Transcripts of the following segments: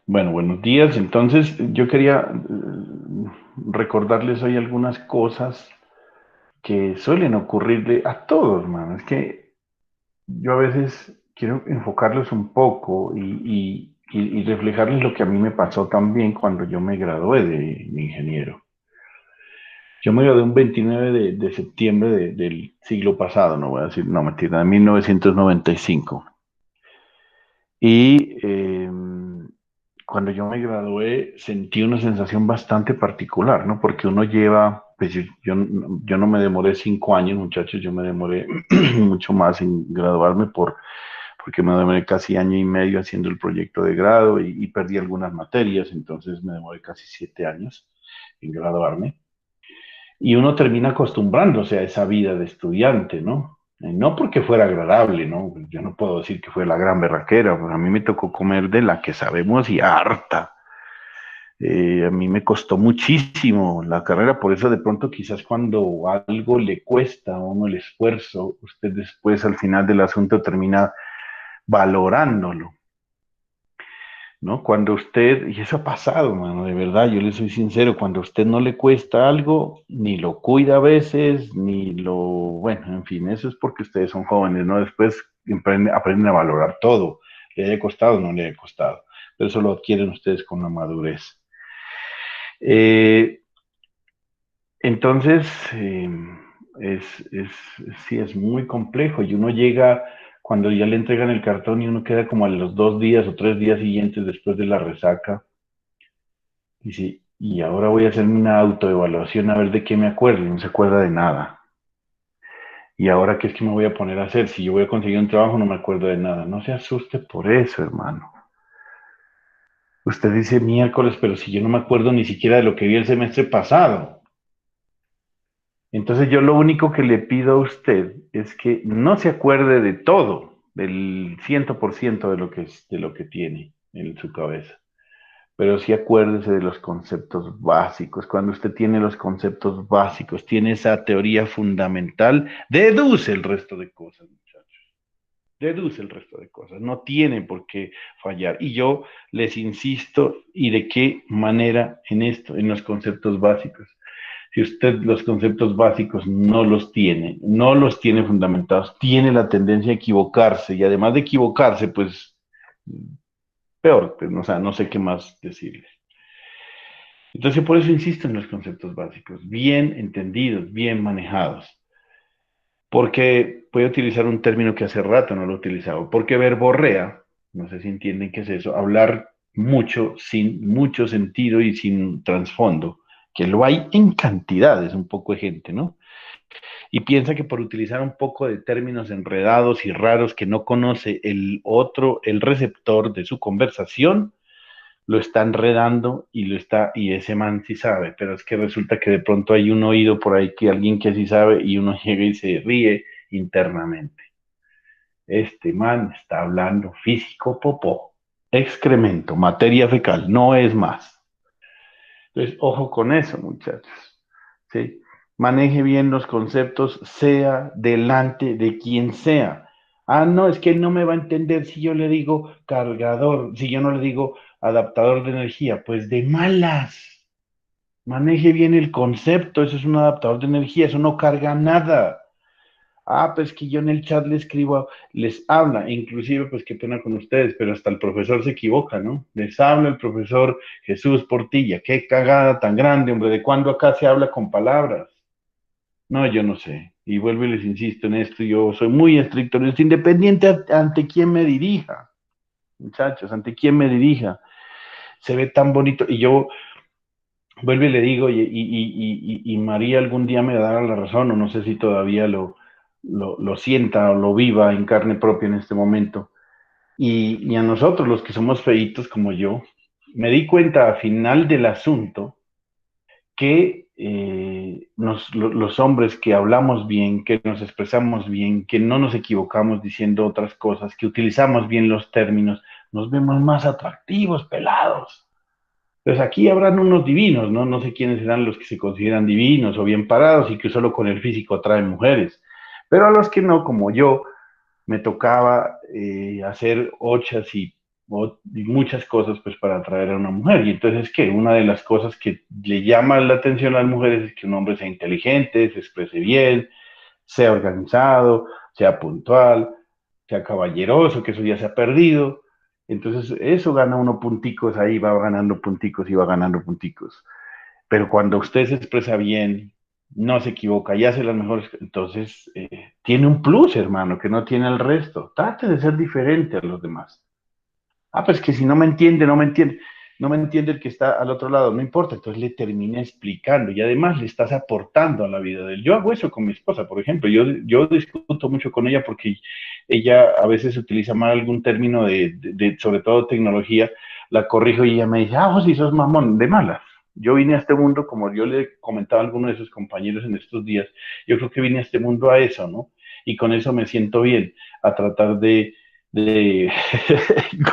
Bueno, buenos días. Entonces, yo quería recordarles hoy algunas cosas que suelen ocurrirle a todos, mano. Es que yo a veces quiero enfocarlos un poco y reflejarles lo que a mí me pasó también cuando yo me gradué de ingeniero. Yo me gradué un 29 de septiembre del siglo pasado, no voy a decir, no mentira, de 1995. Y cuando yo me gradué sentí una sensación bastante particular, ¿no? Porque uno lleva, pues yo no me demoré 5 años, muchachos, yo me demoré mucho más en graduarme porque me demoré casi año y medio haciendo el proyecto de grado y perdí algunas materias, entonces me demoré casi 7 años en graduarme. Y uno termina acostumbrándose a esa vida de estudiante, ¿no? No porque fuera agradable, ¿no? Yo no puedo decir que fue la gran berraquera, pues a mí me tocó comer de la que sabemos y harta. A mí me costó muchísimo la carrera, por eso de pronto quizás cuando algo le cuesta a uno el esfuerzo, usted después al final del asunto termina valorándolo. ¿No? Cuando usted, y eso ha pasado, mano, de verdad, yo le soy sincero, cuando a usted no le cuesta algo, ni lo cuida a veces, ni lo, bueno, en fin, eso es porque ustedes son jóvenes, ¿no? Después aprenden a valorar todo, le haya costado o no le haya costado, pero eso lo adquieren ustedes con la madurez. Eh, entonces, es, es, sí, es muy complejo y uno llega cuando ya le entregan el cartón y uno queda como a los 2 días o 3 días siguientes después de la resaca. Dice, y ahora voy a hacerme una autoevaluación a ver de qué me acuerdo. Y no se acuerda de nada. Y ahora, ¿qué es que me voy a poner a hacer? Si yo voy a conseguir un trabajo, no me acuerdo de nada. No se asuste por eso, hermano. Usted dice miércoles, pero si yo no me acuerdo ni siquiera de lo que vi el semestre pasado. Entonces yo lo único que le pido a usted es que no se acuerde de todo, del 100% de lo que tiene en su cabeza. Pero sí acuérdese de los conceptos básicos. Cuando usted tiene los conceptos básicos, tiene esa teoría fundamental, deduce el resto de cosas, muchachos. Deduce el resto de cosas. No tiene por qué fallar. Y yo les insisto, ¿y de qué manera en esto, en los conceptos básicos? Si usted los conceptos básicos no los tiene, no los tiene fundamentados, tiene la tendencia a equivocarse y además de equivocarse, pues peor, pues, o sea, no sé qué más decirles. Entonces, por eso insisto en los conceptos básicos, bien entendidos, bien manejados. Porque voy a utilizar un término que hace rato no lo he utilizado, porque verborrea, no sé si entienden qué es eso, hablar mucho sin mucho sentido y sin trasfondo, que lo hay en cantidades, un poco de gente, ¿no? Y piensa que por utilizar un poco de términos enredados y raros que no conoce el otro, el receptor de su conversación, lo está enredando y ese man sí sabe, pero es que resulta que de pronto hay un oído por ahí que alguien que sí sabe y uno llega y se ríe internamente. Este man está hablando físico popó, excremento, materia fecal, no es más. Entonces, ojo con eso, muchachos. ¿Sí? Maneje bien los conceptos, sea delante de quien sea. Ah, no, es que él no me va a entender si yo le digo cargador, si yo no le digo adaptador de energía. Pues de malas. Maneje bien el concepto, eso es un adaptador de energía, eso no carga nada. Ah, pues que yo en el chat le escribo, les habla, inclusive, pues qué pena con ustedes, pero hasta el profesor se equivoca, ¿no? Les habla el profesor Jesús Portilla, qué cagada tan grande, hombre, ¿de cuándo acá se habla con palabras? No, yo no sé. Y vuelvo y les insisto en esto, yo soy muy estricto en esto, independiente ante quién me dirija, muchachos, ante quién me dirija. Se ve tan bonito, y yo vuelvo y le digo, y María algún día me dará la razón, o no sé si todavía lo sienta o lo viva en carne propia en este momento. Y a nosotros, los que somos feitos como yo, me di cuenta al final del asunto que los hombres que hablamos bien, que nos expresamos bien, que no nos equivocamos diciendo otras cosas, que utilizamos bien los términos, nos vemos más atractivos, pelados. Pues aquí habrán unos divinos, ¿no? No sé quiénes serán los que se consideran divinos o bien parados y que solo con el físico atraen mujeres. Pero a los que no, como yo, me tocaba hacer ochas y y muchas cosas pues para atraer a una mujer. Y entonces, ¿qué? Una de las cosas que le llama la atención a las mujeres es que un hombre sea inteligente, se exprese bien, sea organizado, sea puntual, sea caballeroso, que eso ya se ha perdido. Entonces, eso gana uno punticos ahí, va ganando punticos y va ganando punticos. Pero cuando usted se expresa bien, no se equivoca y hace las mejores, entonces tiene un plus, hermano, que no tiene el resto. Trate de ser diferente a los demás. Ah, pues que si no me entiende, no me entiende, no me entiende el que está al otro lado, no importa, entonces le termina explicando y además le estás aportando a la vida de él. Yo hago eso con mi esposa, por ejemplo, yo discuto mucho con ella porque ella a veces utiliza mal algún término sobre todo tecnología, la corrijo y ella me dice, ah, si sos mamón, de malas. Yo vine a este mundo, como yo le comentaba a alguno de sus compañeros en estos días, yo creo que vine a este mundo a eso, ¿no? Y con eso me siento bien, a tratar de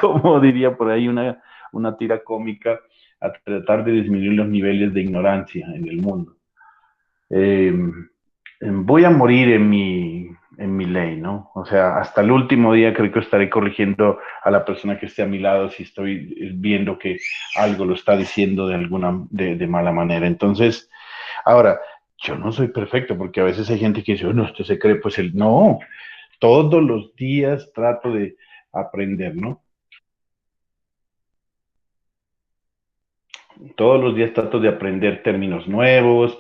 como diría por ahí una tira cómica, a tratar de disminuir los niveles de ignorancia en el mundo. Eh, Voy a morir en mi ley, ¿no? O sea, hasta el último día creo que estaré corrigiendo a la persona que esté a mi lado si estoy viendo que algo lo está diciendo de mala manera. Entonces, ahora, yo no soy perfecto porque a veces hay gente que dice, oh, no, usted se cree, pues el no, todos los días trato de aprender, ¿no? Todos los días trato de aprender términos nuevos,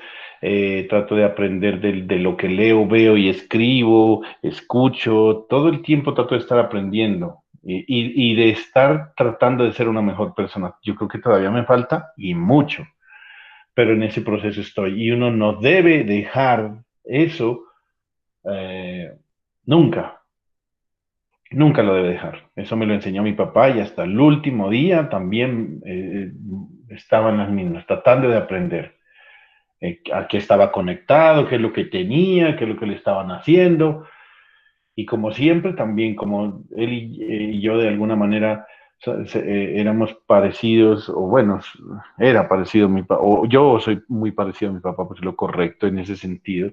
trato de aprender de lo que leo, veo y escribo, escucho, todo el tiempo trato de estar aprendiendo y de estar tratando de ser una mejor persona. Yo creo que todavía me falta y mucho, pero en ese proceso estoy y uno no debe dejar eso eh, nunca. Nunca lo debe dejar. Eso me lo enseñó mi papá y hasta el último día también estaba en las mismas, tratando de aprender a qué estaba conectado, qué es lo que tenía, qué es lo que le estaban haciendo. Y como siempre, también como él y yo de alguna manera éramos parecidos, o bueno, era parecido a mi papá, o yo soy muy parecido a mi papá, pues lo correcto en ese sentido,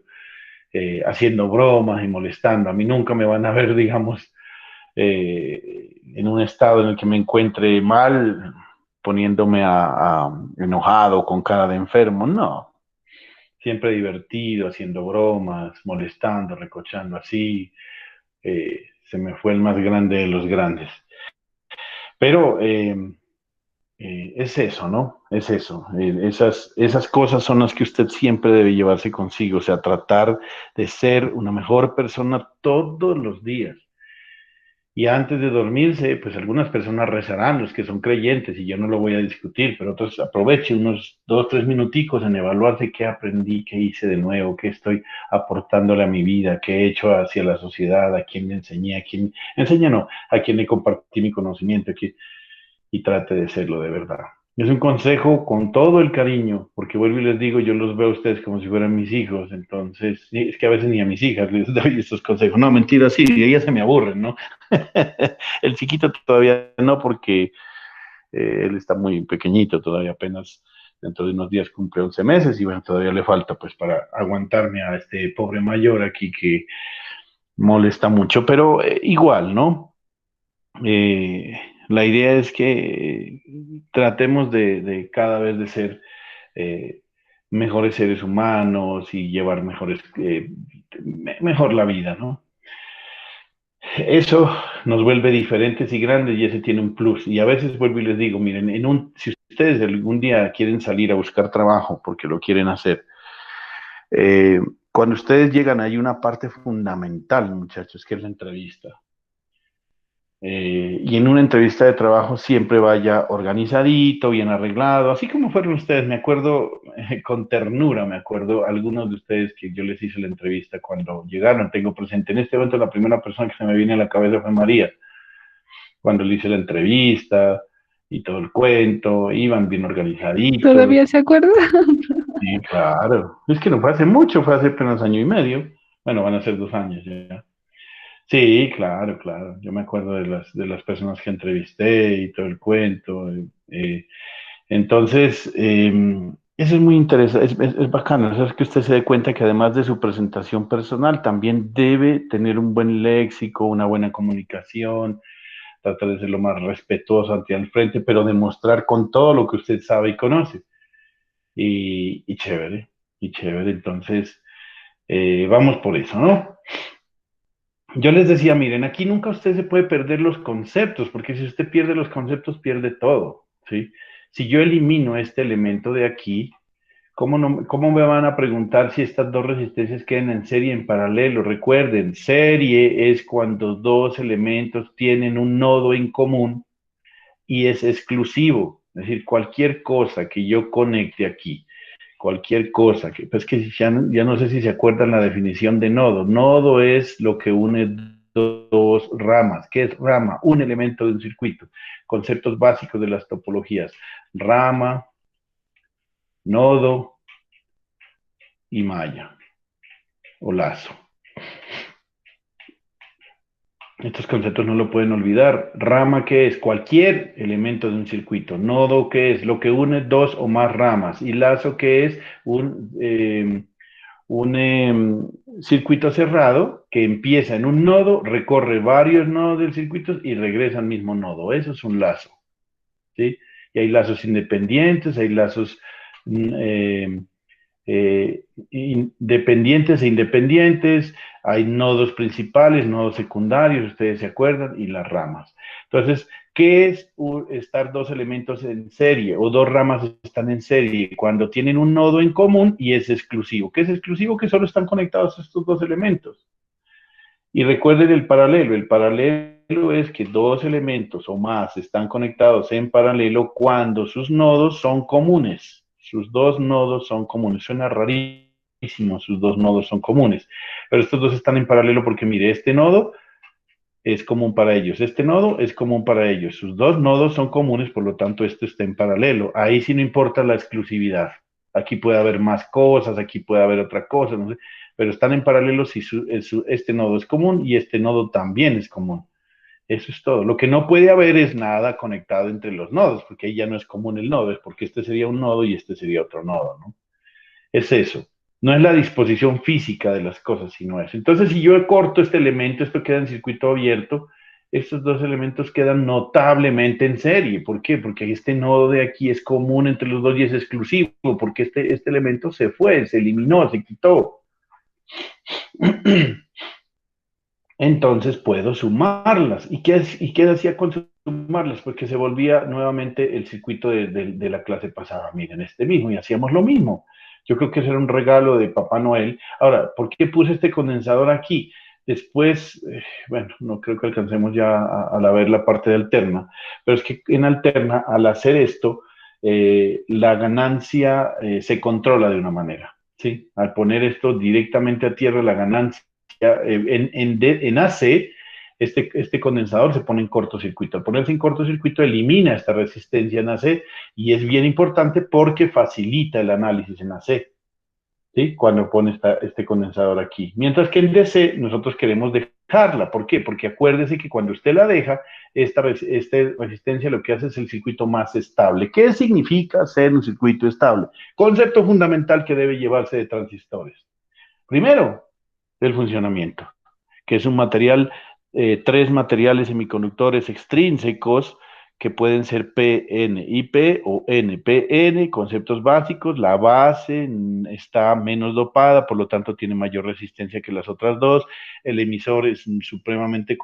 haciendo bromas y molestando. A mí nunca me van a ver, digamos, en un estado en el que me encuentre mal, poniéndome enojado, con cara de enfermo, no. Siempre divertido, haciendo bromas, molestando, recochando así. Se me fue el más grande de los grandes. Pero es eso, ¿no? Es eso. Esas cosas son las que usted siempre debe llevarse consigo, o sea, tratar de ser una mejor persona todos los días. Y antes de dormirse, pues algunas personas rezarán, los que son creyentes, y yo no lo voy a discutir, pero otros aprovechen unos 2, 3 minuticos en evaluarse qué aprendí, qué hice de nuevo, qué estoy aportándole a mi vida, qué he hecho hacia la sociedad, a quién le enseñé, a quién, enseñé no, a quién le compartí mi conocimiento, y trate de serlo de verdad. Es un consejo con todo el cariño, porque vuelvo y les digo, yo los veo a ustedes como si fueran mis hijos, entonces, es que a veces ni a mis hijas les doy estos consejos. No, mentira, sí, ellas se me aburren, ¿no? El chiquito todavía no, porque él está muy pequeñito, todavía apenas dentro de unos días cumple 11 meses y bueno, todavía le falta pues para aguantarme a este pobre mayor aquí que molesta mucho, pero igual, ¿no? La idea es que tratemos de cada vez de ser eh, mejores seres humanos y llevar mejor la vida, ¿no? Eso nos vuelve diferentes y grandes y ese tiene un plus. Y a veces vuelvo y les digo, miren, si ustedes algún día quieren salir a buscar trabajo porque lo quieren hacer, eh, cuando ustedes llegan hay una parte fundamental, muchachos, que es la entrevista. Y en una entrevista de trabajo siempre vaya organizadito, bien arreglado, así como fueron ustedes. Me acuerdo con ternura, me acuerdo algunos de ustedes que yo les hice la entrevista cuando llegaron. Tengo presente en este momento la primera persona que se me viene a la cabeza fue María, cuando le hice la entrevista y todo el cuento, iban bien organizaditos. ¿Todavía se acuerda? Sí, claro. Es que no fue hace mucho, fue hace apenas año y medio. Bueno, van a ser 2 años ya. Sí, claro, claro. Yo me acuerdo de las personas que entrevisté y todo el cuento. Entonces, eso es muy interesante, es bacano. Eso es que usted se dé cuenta que además de su presentación personal, también debe tener un buen léxico, una buena comunicación, trata de ser lo más respetuoso ante el frente, pero demostrar con todo lo que usted sabe y conoce. Y chévere, y chévere. Entonces, vamos por eso, ¿no? Yo les decía, miren, aquí nunca usted se puede perder los conceptos, porque si usted pierde los conceptos, pierde todo, ¿sí? Si yo elimino este elemento de aquí, ¿cómo, no, cómo me van a preguntar si estas dos resistencias quedan en serie en paralelo? Recuerden, serie es cuando dos elementos tienen un nodo en común y es exclusivo. Es decir, cualquier cosa que yo conecte aquí, cualquier cosa, que pues que ya no sé si se acuerdan la definición de nodo. Nodo es lo que une dos ramas. ¿Qué es rama? Un elemento de un circuito. Conceptos básicos de las topologías. Rama, nodo y malla o lazo. Estos conceptos no lo pueden olvidar. Rama, ¿qué es? Cualquier elemento de un circuito. Nodo, ¿qué es? Lo que une dos o más ramas. Y lazo, ¿qué es? Un circuito cerrado que empieza en un nodo, recorre varios nodos del circuito y regresa al mismo nodo. Eso es un lazo, ¿sí? Y hay lazos independientes, hay lazos mm, eh, dependientes e independientes, hay nodos principales, nodos secundarios, ustedes se acuerdan, y las ramas. Entonces, ¿qué es estar dos elementos en serie o dos ramas están en serie? Cuando tienen un nodo en común y es exclusivo. ¿Qué es exclusivo? Que solo están conectados estos dos elementos. Y recuerden el paralelo. El paralelo es que dos elementos o más están conectados en paralelo cuando sus nodos son comunes. Sus dos nodos son comunes. Suena rarísimo, sus dos nodos son comunes. Pero estos dos están en paralelo porque, mire, este nodo es común para ellos. Este nodo es común para ellos. Sus dos nodos son comunes, por lo tanto, esto está en paralelo. Ahí sí no importa la exclusividad. Aquí puede haber más cosas, aquí puede haber otra cosa, no sé, pero están en paralelo si este nodo es común y este nodo también es común. Eso es todo. Lo que no puede haber es nada conectado entre los nodos, porque ahí ya no es común el nodo, es porque este sería un nodo y este sería otro nodo, ¿no? Es eso. No es la disposición física de las cosas, sino eso. Entonces, si yo corto este elemento, esto queda en circuito abierto, estos dos elementos quedan notablemente en serie. ¿Por qué? Porque este nodo de aquí es común entre los dos y es exclusivo, porque este elemento se fue, se eliminó, se quitó. Entonces puedo sumarlas. ¿Y qué hacía con sumarlas? Porque se volvía nuevamente el circuito de la clase pasada. Miren, este mismo, y hacíamos lo mismo. Yo creo que ese era un regalo de Papá Noel. Ahora, ¿por qué puse este condensador aquí? Después, bueno, no creo que alcancemos ya a ver la parte de alterna, pero es que en alterna, al hacer esto, la ganancia se controla de una manera, ¿sí? Al poner esto directamente a tierra, la ganancia en AC, este condensador se pone en cortocircuito. Al ponerse en cortocircuito, elimina esta resistencia en AC y es bien importante porque facilita el análisis en AC, ¿sí? Cuando pone este condensador aquí. Mientras que en DC nosotros queremos dejarla. ¿Por qué? Porque acuérdese que cuando usted la deja, esta resistencia lo que hace es el circuito más estable. ¿Qué significa ser un circuito estable? Concepto fundamental que debe llevarse de transistores. Primero, el funcionamiento, que es un material, tres materiales semiconductores extrínsecos que pueden ser PNIP o NPN, conceptos básicos. La base está menos dopada, por lo tanto tiene mayor resistencia que las otras dos. El emisor es supremamente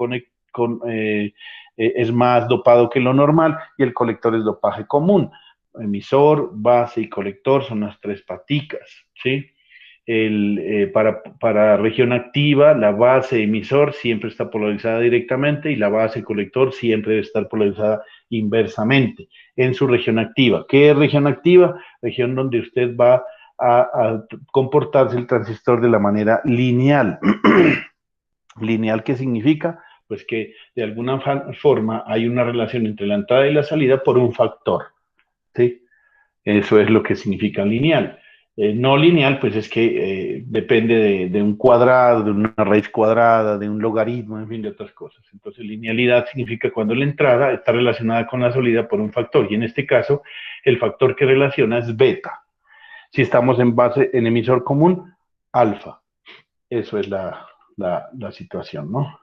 es más dopado que lo normal y el colector es dopaje común. Emisor, base y colector son las tres paticas, ¿sí? Para región activa, la base emisor siempre está polarizada directamente y la base colector siempre debe estar polarizada inversamente en su región activa. ¿Qué es región activa? Región donde usted va a comportarse el transistor de la manera lineal. ¿Lineal qué significa? Pues que de alguna forma hay una relación entre la entrada y la salida por un factor, ¿sí? Eso es lo que significa lineal. No lineal, pues es que depende de un cuadrado, de una raíz cuadrada, de un logaritmo, en fin, de otras cosas. Entonces, linealidad significa cuando la entrada está relacionada con la salida por un factor, y en este caso, el factor que relaciona es beta. Si estamos en base, en emisor común, alfa. Eso es la situación, ¿no?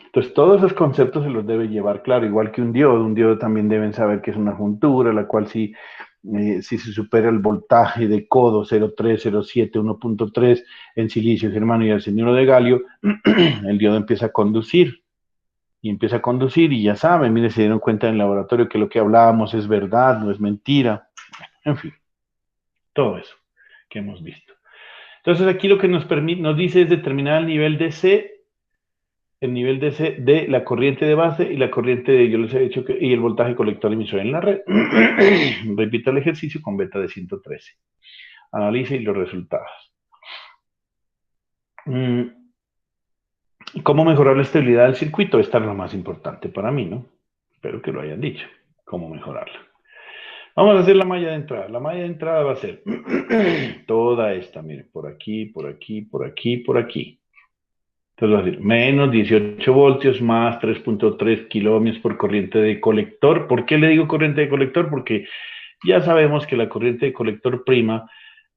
Entonces, todos esos conceptos se los debe llevar claro, igual que un diodo también deben saber que es una juntura, la cual si se supera el voltaje de codo 0,3, 0,7, 1,3 en silicio, germano y arsenuro de galio, el diodo empieza a conducir. Y empieza a conducir y ya saben, mire, se dieron cuenta en el laboratorio que lo que hablábamos es verdad, no es mentira. En fin, todo eso que hemos visto. Entonces aquí lo que nos dice es determinar el nivel de C de la corriente de base y la corriente de, yo les he dicho que, y el voltaje colector emisor en la red. Repito el ejercicio con beta de 113. Analice los resultados. ¿Cómo mejorar la estabilidad del circuito? Esta es lo más importante para mí, ¿no? Espero que lo hayan dicho. ¿Cómo mejorarla? Vamos a hacer la malla de entrada. La malla de entrada va a ser toda esta, miren, por aquí, por aquí, por aquí, por aquí. Entonces va a decir menos 18 voltios más 3,3 kilómetros por corriente de colector. ¿Por qué le digo corriente de colector? Porque ya sabemos que la corriente de colector prima,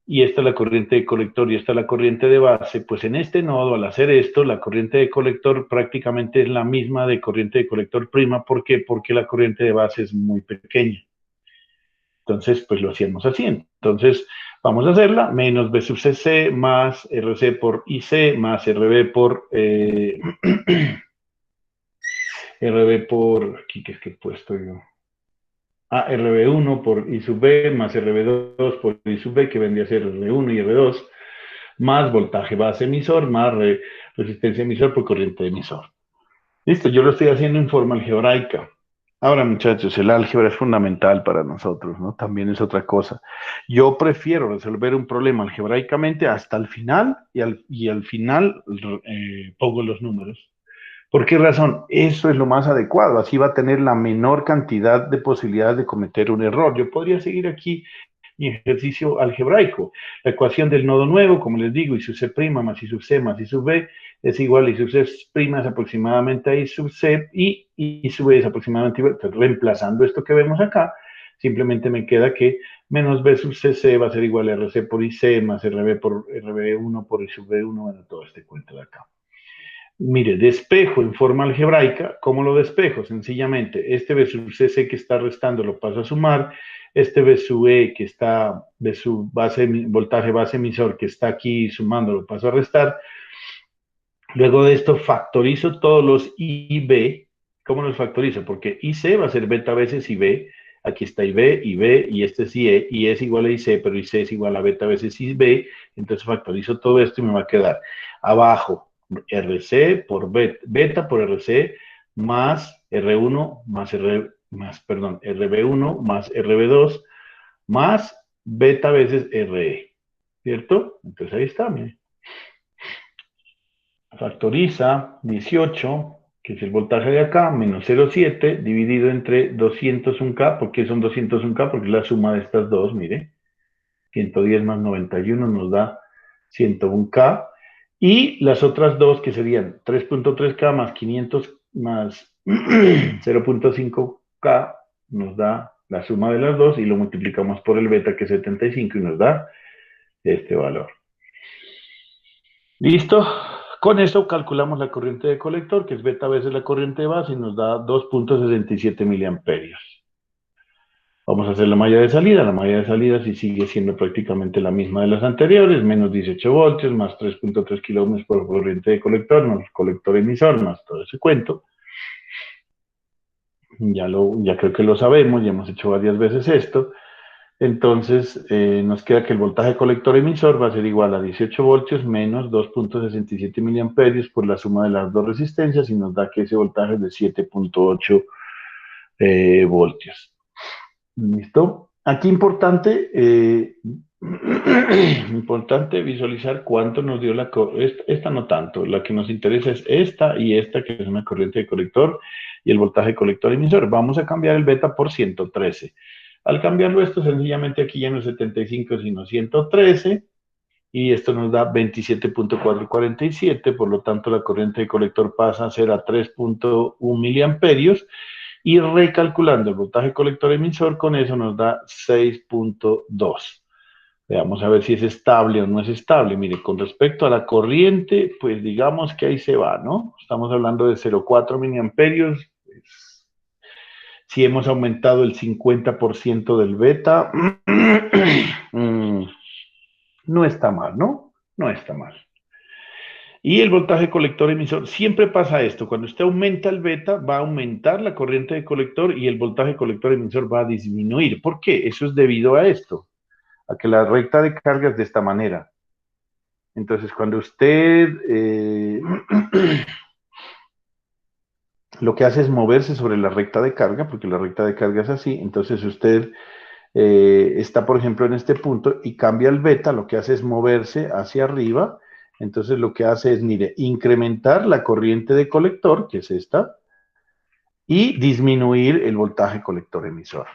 y esta es la corriente de colector y esta es la corriente de base, pues en este nodo, al hacer esto, la corriente de colector prácticamente es la misma de corriente de colector prima. ¿Por qué? Porque la corriente de base es muy pequeña. Entonces, pues lo hacíamos así. Entonces, vamos a hacerla, menos B sub CC más RC por IC más RB por RB por, aquí que es que he puesto yo, RB1 por I sub B más RB2 por I sub B, que vendría a ser R1 y R2, más voltaje base emisor, más resistencia emisor por corriente de emisor. Listo, yo lo estoy haciendo en forma algebraica. Ahora, muchachos, el álgebra es fundamental para nosotros, ¿no? También es otra cosa. Yo prefiero resolver un problema algebraicamente hasta el final y al final pongo los números. ¿Por qué razón? Eso es lo más adecuado. Así va a tener la menor cantidad de posibilidades de cometer un error. Yo podría seguir aquí mi ejercicio algebraico. La ecuación del nodo nuevo, como les digo, I sub C' más I sub C más I sub B es igual a I sub C' es aproximadamente a I sub C y I sub B es aproximadamente igual. Entonces, reemplazando esto que vemos acá, simplemente me queda que menos B sub CC va a ser igual a RC por IC más RB por RB1 por I sub B1, bueno, todo este cuento de acá. Mire, despejo en forma algebraica. ¿Cómo lo despejo? Sencillamente, este B sub CC que está restando lo paso a sumar, este B sub E que está, B sub base, voltaje base emisor que está aquí sumando lo paso a restar. Luego de esto factorizo todos los IB. ¿Cómo los factorizo? Porque IC va a ser beta veces IB. Aquí está IB, IB, y este es IE, y es igual a IC, pero IC es igual a beta veces IB. Entonces factorizo todo esto y me va a quedar abajo RC por beta por RC más R1 más RB1 más RB2 más beta veces RE. ¿Cierto? Entonces ahí está, mire. Factoriza 18, que es el voltaje de acá, menos 0,7, dividido entre 201K. ¿Por qué son 201K? Porque es la suma de estas dos, mire. 110 más 91 nos da 101K. Y las otras dos, que serían 3,3K más 500 más 0,5K, nos da la suma de las dos y lo multiplicamos por el beta, que es 75, y nos da este valor. ¿Listo? Con eso calculamos la corriente de colector, que es beta veces la corriente de base, y nos da 2,67 miliamperios. Vamos a hacer la malla de salida. La malla de salida sí sigue siendo prácticamente la misma de las anteriores, menos 18 voltios, más 3,3 kilómetros por corriente de colector, más colector emisor, más todo ese cuento. Ya creo que lo sabemos, ya hemos hecho varias veces esto. Entonces, nos queda que el voltaje colector emisor va a ser igual a 18 voltios menos 2,67 miliamperios por la suma de las dos resistencias, y nos da que ese voltaje es de 7,8 voltios. ¿Listo? Aquí importante visualizar cuánto nos dio esta no tanto, la que nos interesa es esta y esta, que es una corriente de colector, y el voltaje colector emisor. Vamos a cambiar el beta por 113. Al cambiarlo esto, sencillamente aquí ya no es 75, sino 113, y esto nos da 27,447, por lo tanto la corriente de colector pasa a ser a 3,1 miliamperios, y recalculando el voltaje colector emisor, con eso nos da 6,2. Veamos a ver si es estable o no es estable. Mire, con respecto a la corriente, pues digamos que ahí se va, ¿no? Estamos hablando de 0,4 miliamperios. Pues, si hemos aumentado el 50% del beta, no está mal, ¿no? No está mal. Y el voltaje colector emisor, siempre pasa esto, cuando usted aumenta el beta, va a aumentar la corriente de colector y el voltaje colector emisor va a disminuir. ¿Por qué? Eso es debido a esto, a que la recta de carga es de esta manera. Entonces, cuando usted lo que hace es moverse sobre la recta de carga, porque la recta de carga es así, entonces usted está, por ejemplo, en este punto y cambia el beta, lo que hace es moverse hacia arriba, entonces lo que hace es, mire, incrementar la corriente de colector, que es esta, y disminuir el voltaje colector emisor.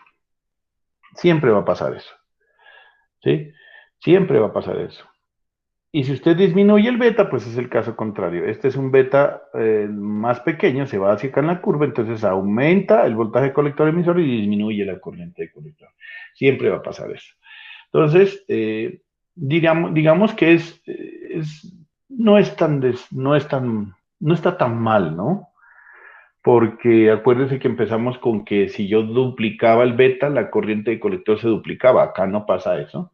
Siempre va a pasar eso, ¿sí? Siempre va a pasar eso. Y si usted disminuye el beta, pues es el caso contrario. Este es un beta más pequeño, se va hacia acá en la curva, entonces aumenta el voltaje colector emisor y disminuye la corriente de colector. Siempre va a pasar eso. Entonces, digamos que no es tan, no está tan mal, ¿no? Porque acuérdense que empezamos con que si yo duplicaba el beta, la corriente de colector se duplicaba. Acá no pasa eso.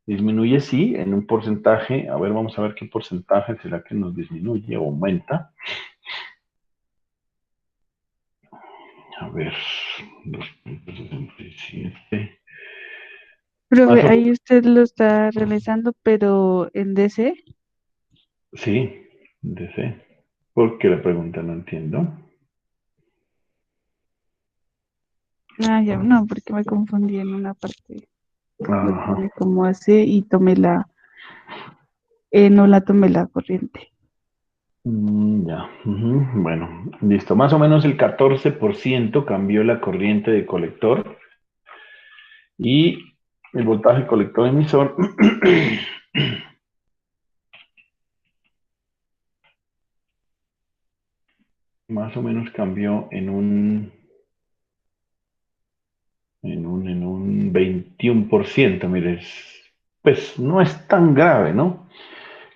Disminuye, sí, en un porcentaje. A ver, vamos a ver qué porcentaje será que nos disminuye o aumenta. A ver, 2,67. Profe, Más o- ahí usted lo está realizando, pero en DC. sí, DC. ¿Por qué la pregunta? No entiendo. Ah, ya, no, porque me confundí en una parte. Lo Ajá. pone como AC y tomé no la tomé la corriente. Ya. Bueno, listo. Más o menos el 14% cambió la corriente de colector y el voltaje colector emisor más o menos cambió en un 21%. Mire, pues no es tan grave, ¿no?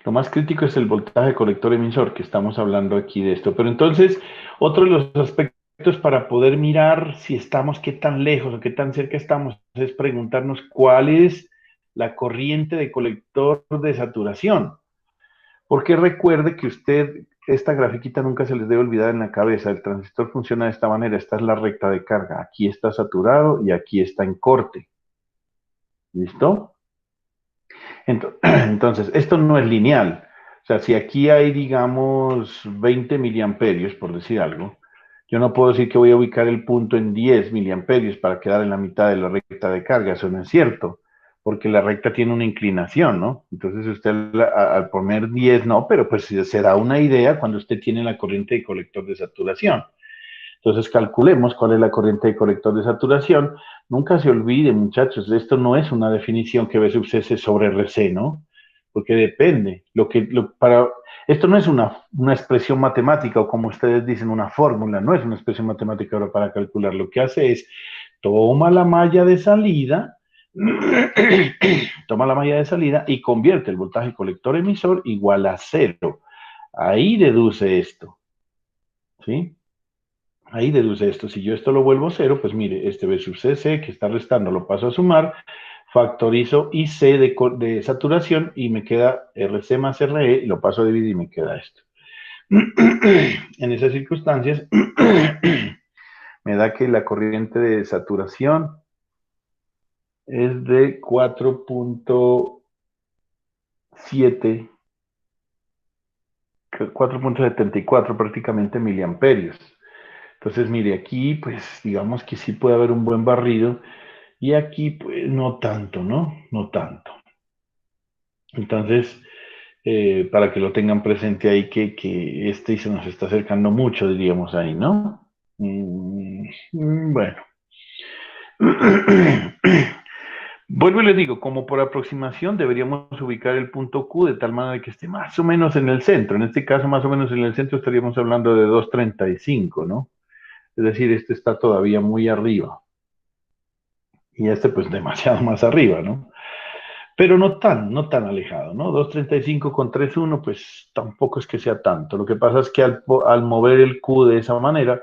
Lo más crítico es el voltaje colector emisor, que estamos hablando aquí de esto. Pero entonces, otro de los aspectos para poder mirar si estamos, qué tan lejos o qué tan cerca estamos, es preguntarnos cuál es la corriente de colector de saturación. Porque recuerde que usted, esta grafiquita nunca se les debe olvidar en la cabeza. El transistor funciona de esta manera. Esta es la recta de carga. Aquí está saturado y aquí está en corte. ¿Listo? Entonces, esto no es lineal. O sea, si aquí hay, digamos, 20 miliamperios, por decir algo, yo no puedo decir que voy a ubicar el punto en 10 miliamperios para quedar en la mitad de la recta de carga. Eso no es cierto, porque la recta tiene una inclinación, ¿no? Entonces, usted al poner 10, no, pero pues se da una idea cuando usted tiene la corriente de colector de saturación. Entonces calculemos cuál es la corriente de colector de saturación. Nunca se olvide, muchachos, esto no es una definición que B sub C sobre RC, ¿no? Porque depende. Esto no es una expresión matemática o como ustedes dicen, una fórmula, no es una expresión matemática ahora para calcular. Lo que hace es, toma la malla de salida, toma la malla de salida y convierte el voltaje colector emisor igual a cero. Ahí deduce esto, ¿sí? Ahí deduce esto. Si yo esto lo vuelvo cero, pues mire, este B sub CC que está restando lo paso a sumar, factorizo IC de saturación y me queda RC más RE y lo paso a dividir y me queda esto. En esas circunstancias, me da que la corriente de saturación es de 4,7, 4,74 prácticamente miliamperios. Entonces, mire, aquí, pues digamos que sí puede haber un buen barrido. Y aquí, pues, no tanto, ¿no? No tanto. Entonces, para que lo tengan presente ahí, que este se nos está acercando mucho, diríamos ahí, ¿no? Bueno. Vuelvo y les digo, como por aproximación deberíamos ubicar el punto Q de tal manera que esté más o menos en el centro. En este caso, más o menos en el centro estaríamos hablando de 2,35, ¿no? Es decir, este está todavía muy arriba. Y este, pues, demasiado más arriba, ¿no? pero no tan alejado, ¿no? 235 con 3,1, pues tampoco es que sea tanto. Lo que pasa es que al mover el Q de esa manera,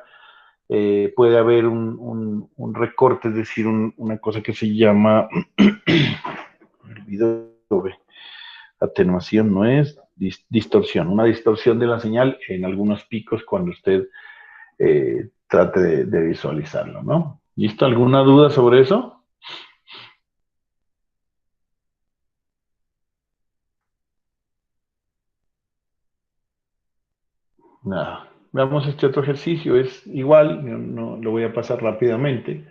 puede haber un recorte, es decir, una cosa que se llama, me olvidó, atenuación, no es distorsión, una distorsión de la señal en algunos picos cuando usted trate de visualizarlo, ¿no? ¿Listo? ¿Alguna duda sobre eso? Nada. Veamos este otro ejercicio, es igual, no, lo voy a pasar rápidamente.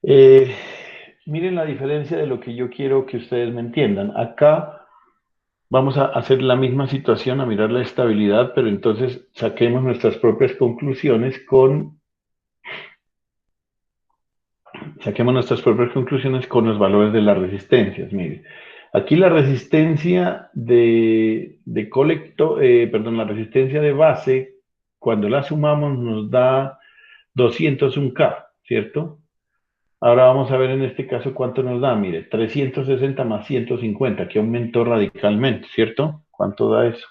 Eh, Miren la diferencia de lo que yo quiero que ustedes me entiendan. Acá vamos a hacer la misma situación, a mirar la estabilidad, pero entonces saquemos nuestras propias conclusiones con los valores de las resistencias. Mire, aquí la resistencia la resistencia de base, cuando la sumamos nos da 201K, ¿cierto? Ahora vamos a ver en este caso cuánto nos da. Mire, 360 más 150, que aumentó radicalmente, ¿cierto? ¿Cuánto da eso?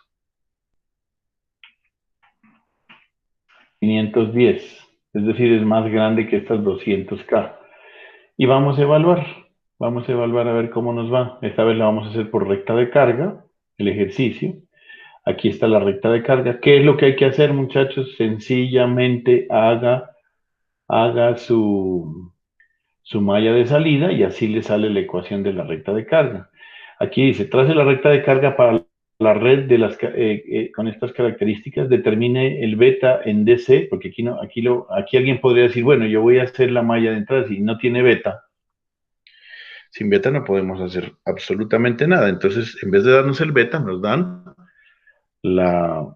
510. Es decir, es más grande que estas 200K. Y vamos a evaluar a ver cómo nos va. Esta vez la vamos a hacer por recta de carga, el ejercicio. Aquí está la recta de carga. ¿Qué es lo que hay que hacer, muchachos? Sencillamente haga su malla de salida y así le sale la ecuación de la recta de carga. Aquí dice, trace la recta de carga para la red con estas características, determine el beta en DC, porque aquí, no, aquí alguien podría decir, bueno, yo voy a hacer la malla de entrada si no tiene beta. Sin beta no podemos hacer absolutamente nada. Entonces, en vez de darnos el beta, nos dan la,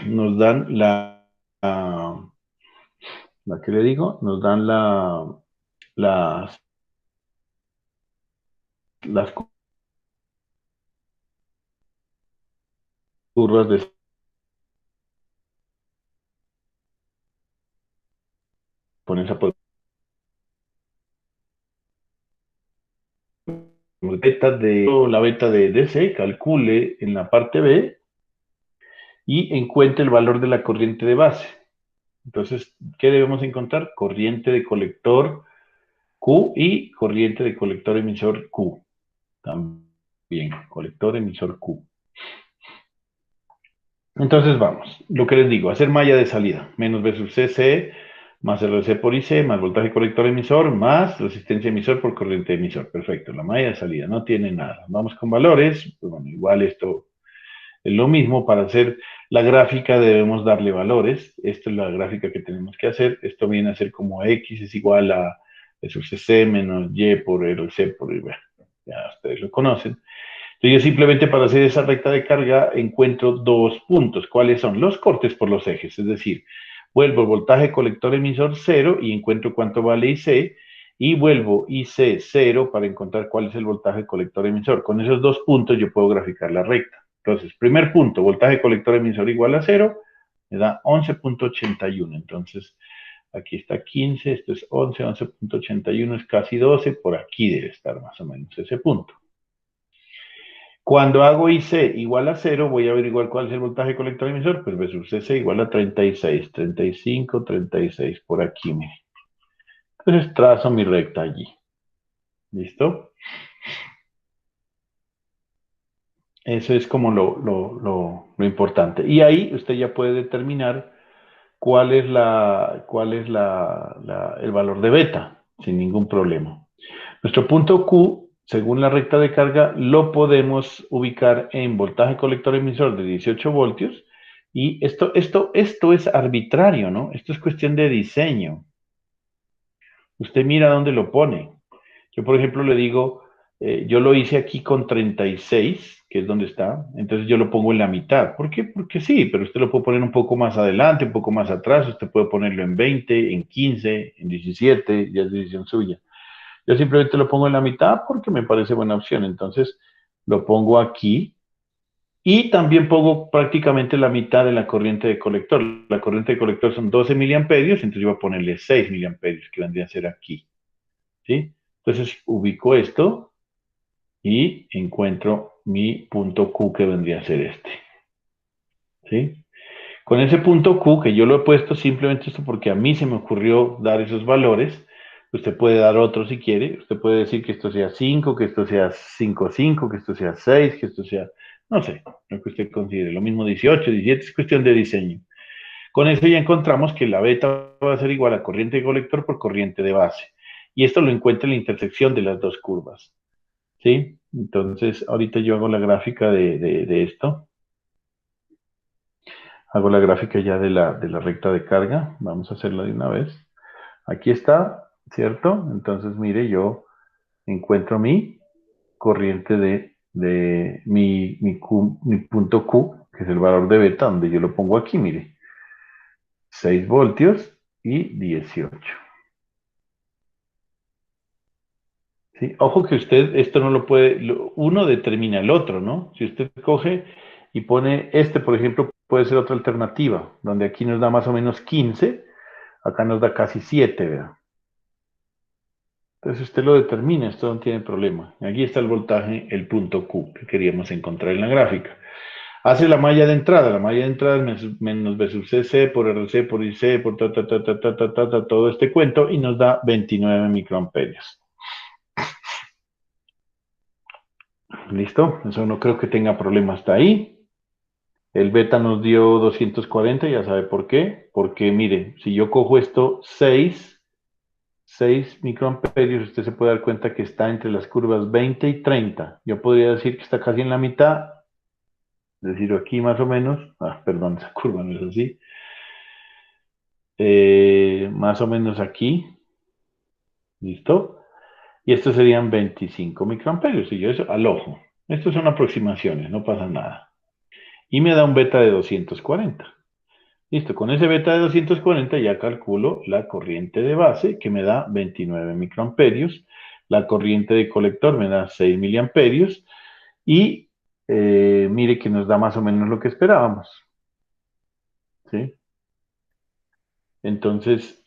nos dan la que le digo, nos dan las curvas de ponerse a la beta de DC, calcule en la parte B y encuentre el valor de la corriente de base. Entonces, ¿qué debemos encontrar? Corriente de colector Q y corriente de colector emisor Q. También, colector emisor Q. Entonces vamos, lo que les digo, hacer malla de salida, menos V sub CC, más RC por IC, más voltaje colector emisor, más resistencia emisor por corriente emisor. Perfecto, la malla de salida no tiene nada. Vamos con valores, pues bueno, igual esto es lo mismo. Para hacer la gráfica debemos darle valores. Esta es la gráfica que tenemos que hacer. Esto viene a ser como X es igual a V sub CC menos Y por RC por Y. Bueno, ya ustedes lo conocen. Entonces yo simplemente para hacer esa recta de carga encuentro dos puntos. ¿Cuáles son? Los cortes por los ejes. Es decir, vuelvo el voltaje colector emisor 0 y encuentro cuánto vale IC. Y vuelvo IC 0 para encontrar cuál es el voltaje colector emisor. Con esos dos puntos yo puedo graficar la recta. Entonces, primer punto, voltaje colector emisor igual a 0, me da 11.81. Entonces, aquí está 15, esto es 11, 11.81 es casi 12, por aquí debe estar más o menos ese punto. Cuando hago IC igual a 0, voy a averiguar cuál es el voltaje colector emisor, pues V sub CC igual a 36, 35, 36, por aquí, mire. Entonces trazo mi recta allí. ¿Listo? Eso es como lo importante. Y ahí usted ya puede determinar cuál es el valor de beta, sin ningún problema. Nuestro punto Q, según la recta de carga, lo podemos ubicar en voltaje colector emisor de 18 voltios. Y esto es arbitrario, ¿no? Esto es cuestión de diseño. Usted mira dónde lo pone. Yo, por ejemplo, le digo, yo lo hice aquí con 36, que es donde está, entonces yo lo pongo en la mitad. ¿Por qué? Porque sí, pero usted lo puede poner un poco más adelante, un poco más atrás, usted puede ponerlo en 20, en 15, en 17, ya es decisión suya. Yo simplemente lo pongo en la mitad porque me parece buena opción, entonces lo pongo aquí y también pongo prácticamente la mitad de la corriente de colector. La corriente de colector son 12 miliamperios, entonces yo voy a ponerle 6 miliamperios, que vendría a ser aquí. ¿Sí? Entonces ubico esto y encuentro mi punto Q, que vendría a ser este. ¿Sí? Con ese punto Q, que yo lo he puesto simplemente esto porque a mí se me ocurrió dar esos valores, usted puede dar otro si quiere, usted puede decir que esto sea 5, que esto sea 5,5, que esto sea 6, que esto sea, no sé, lo que usted considere, lo mismo 18, 17, es cuestión de diseño. Con eso ya encontramos que la beta va a ser igual a corriente de colector por corriente de base. Y esto lo encuentra en la intersección de las dos curvas. ¿Sí? Entonces, ahorita yo hago la gráfica de esto. Hago la gráfica ya de la recta de carga. Vamos a hacerla de una vez. Aquí está, ¿cierto? Entonces, mire, yo encuentro mi corriente de mi punto Q, que es el valor de beta, donde yo lo pongo aquí, mire. 6 voltios y 18. ¿Sí? Ojo que usted esto no lo puede, uno determina el otro, ¿no? Si usted coge y pone este, por ejemplo, puede ser otra alternativa, donde aquí nos da más o menos 15, acá nos da casi 7, ¿verdad? Entonces usted lo determina, esto no tiene problema. Aquí está el voltaje, el punto Q que queríamos encontrar en la gráfica. Hace la malla de entrada es menos B sub CC por RC por IC por todo este cuento y nos da 29 microamperios. ¿Listo? Eso no creo que tenga problema hasta ahí. El beta nos dio 240, ya sabe por qué. Porque mire, si yo cojo esto 6 microamperios, usted se puede dar cuenta que está entre las curvas 20 y 30. Yo podría decir que está casi en la mitad, es decir, aquí más o menos. Perdón, esa curva no es así. Más o menos aquí. ¿Listo? Y estos serían 25 microamperios. Y yo eso al ojo. Estos son aproximaciones, no pasa nada. Y me da un beta de 240. Listo, con ese beta de 240 ya calculo la corriente de base que me da 29 microamperios, la corriente de colector me da 6 miliamperios y mire que nos da más o menos lo que esperábamos. ¿Sí? Entonces,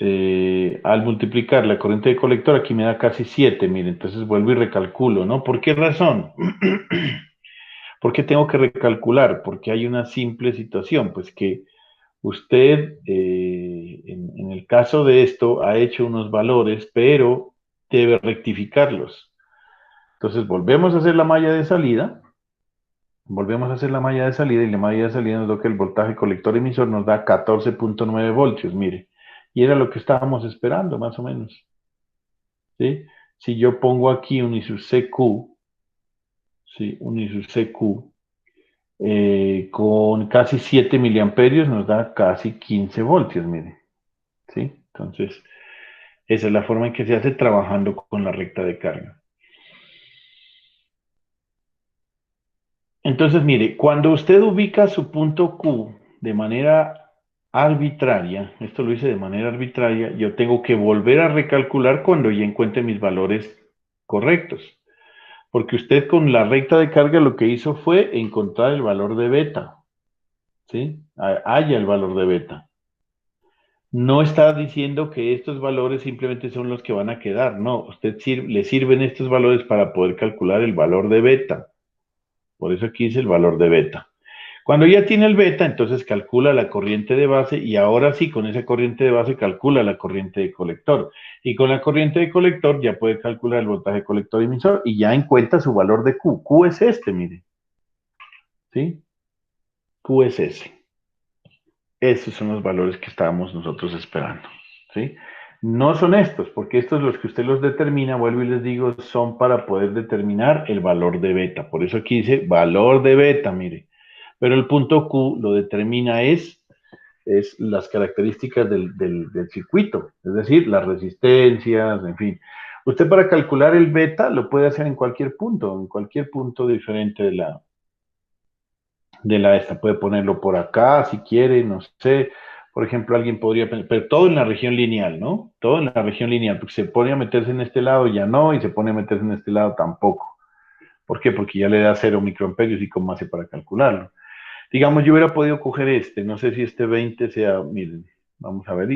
al multiplicar la corriente de colector aquí me da casi 7, mire, entonces vuelvo y recalculo, ¿no? ¿Por qué razón? ¿Por qué tengo que recalcular? Porque hay una simple situación, pues que usted, en el caso de esto, ha hecho unos valores, pero debe rectificarlos. Entonces, volvemos a hacer la malla de salida. Volvemos a hacer la malla de salida y la malla de salida nos da que el voltaje colector emisor nos da 14,9 voltios, mire. Y era lo que estábamos esperando, más o menos. ¿Sí? Si yo pongo aquí un ISU CQ, ¿sí? Un ISU CQ, con casi 7 miliamperios nos da casi 15 voltios, mire. ¿Sí? Entonces, esa es la forma en que se hace trabajando con la recta de carga. Entonces, mire, cuando usted ubica su punto Q de manera arbitraria, esto lo hice de manera arbitraria, yo tengo que volver a recalcular cuando ya encuentre mis valores correctos. Porque usted con la recta de carga lo que hizo fue encontrar el valor de beta. ¿Sí? Haya el valor de beta. No está diciendo que estos valores simplemente son los que van a quedar, no, le sirven estos valores para poder calcular el valor de beta. Por eso aquí dice el valor de beta. Cuando ya tiene el beta, entonces calcula la corriente de base y ahora sí, con esa corriente de base calcula la corriente de colector. Y con la corriente de colector ya puede calcular el voltaje colector emisor y ya encuentra su valor de Q. Q es este, mire. ¿Sí? Q es ese. Estos son los valores que estábamos nosotros esperando. ¿Sí? No son estos, porque estos los que usted los determina, vuelvo y les digo, son para poder determinar el valor de beta. Por eso aquí dice valor de beta, mire. Pero el punto Q lo determina es las características del circuito, es decir, las resistencias, en fin. Usted para calcular el beta lo puede hacer en cualquier punto diferente de la esta. Puede ponerlo por acá si quiere, no sé. Por ejemplo, alguien podría, pero todo en la región lineal, ¿no? Todo en la región lineal, porque se pone a meterse en este lado ya no, y se pone a meterse en este lado tampoco. ¿Por qué? Porque ya le da 0 microamperios y cómo hace para calcularlo. Digamos, yo hubiera podido coger este, no sé si este 20 sea, miren, vamos a ver,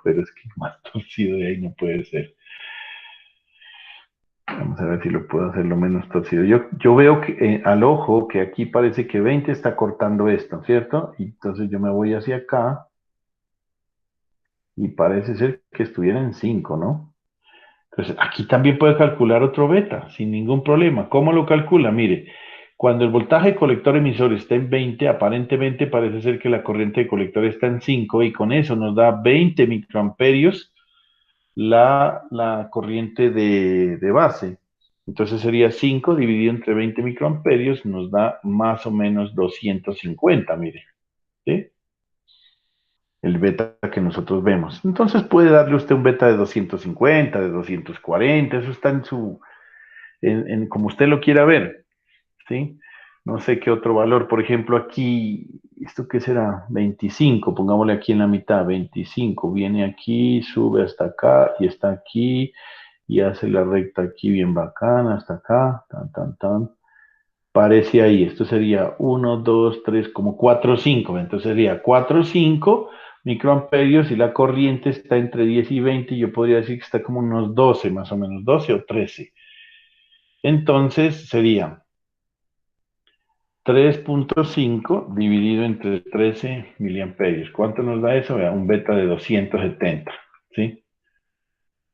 pero es que más torcido de ahí no puede ser. Vamos a ver si lo puedo hacer lo menos torcido. Yo veo que al ojo que aquí parece que 20 está cortando esto, ¿cierto? Y entonces yo me voy hacia acá y parece ser que estuviera en 5, ¿no? Entonces aquí también puede calcular otro beta sin ningún problema. ¿Cómo lo calcula? Mire, cuando el voltaje colector emisor está en 20, aparentemente parece ser que la corriente de colector está en 5 y con eso nos da 20 microamperios la corriente de base. Entonces sería 5 dividido entre 20 microamperios, nos da más o menos 250, mire, ¿sí? El beta que nosotros vemos. Entonces puede darle usted un beta de 250, de 240, eso está como usted lo quiera ver, ¿sí? No sé qué otro valor, por ejemplo, aquí, ¿esto qué será? 25, pongámosle aquí en la mitad, 25, viene aquí, sube hasta acá y está aquí y hace la recta aquí bien bacana, hasta acá, tan, tan, tan. Parece ahí, esto sería 1, 2, 3, como 4, 5, entonces sería 4, 5 microamperios y la corriente está entre 10 y 20, yo podría decir que está como unos 12, más o menos, 12 o 13. Entonces sería 3.5 dividido entre 13 miliamperios. ¿Cuánto nos da eso? Vea, un beta de 270, ¿sí?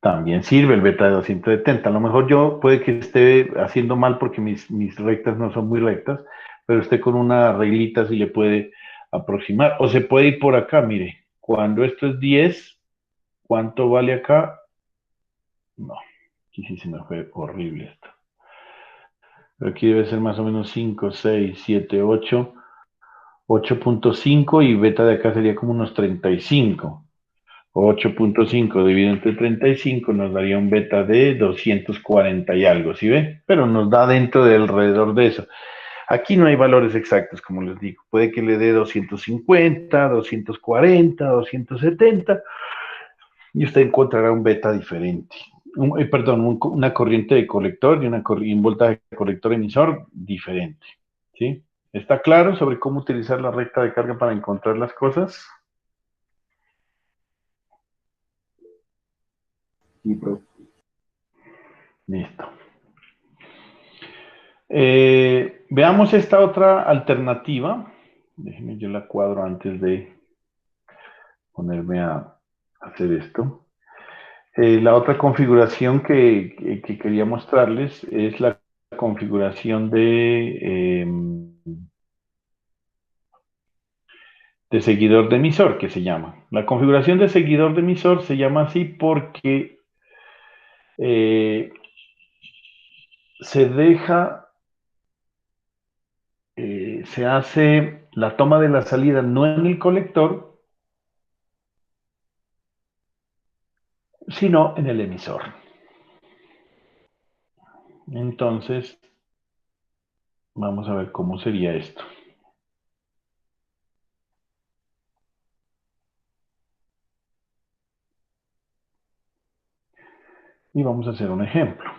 También sirve el beta de 270. A lo mejor yo puede que esté haciendo mal porque mis rectas no son muy rectas, pero usted con una reglita sí le puede aproximar. O se puede ir por acá, mire. Cuando esto es 10, ¿cuánto vale acá? No, aquí sí se me fue horrible esto. Pero aquí debe ser más o menos 5, 6, 7, 8. 8.5 y beta de acá sería como unos 35. 8.5 dividido entre 35 nos daría un beta de 240 y algo, ¿sí ve? Pero nos da dentro de alrededor de eso. Aquí no hay valores exactos, como les digo. Puede que le dé 250, 240, 270 y usted encontrará un beta diferente. Una corriente de colector y un voltaje de colector emisor diferente, ¿sí? ¿Está claro sobre cómo utilizar la recta de carga para encontrar las cosas? Sí, profe. Listo. Veamos esta otra alternativa. Déjenme yo la cuadro antes de ponerme a hacer esto. La otra configuración que quería mostrarles es la configuración de seguidor de emisor, que se llama. La configuración de seguidor de emisor se llama así porque eh, se deja, se hace la toma de la salida no en el colector, sino en el emisor. Entonces, vamos a ver cómo sería esto. Y vamos a hacer un ejemplo.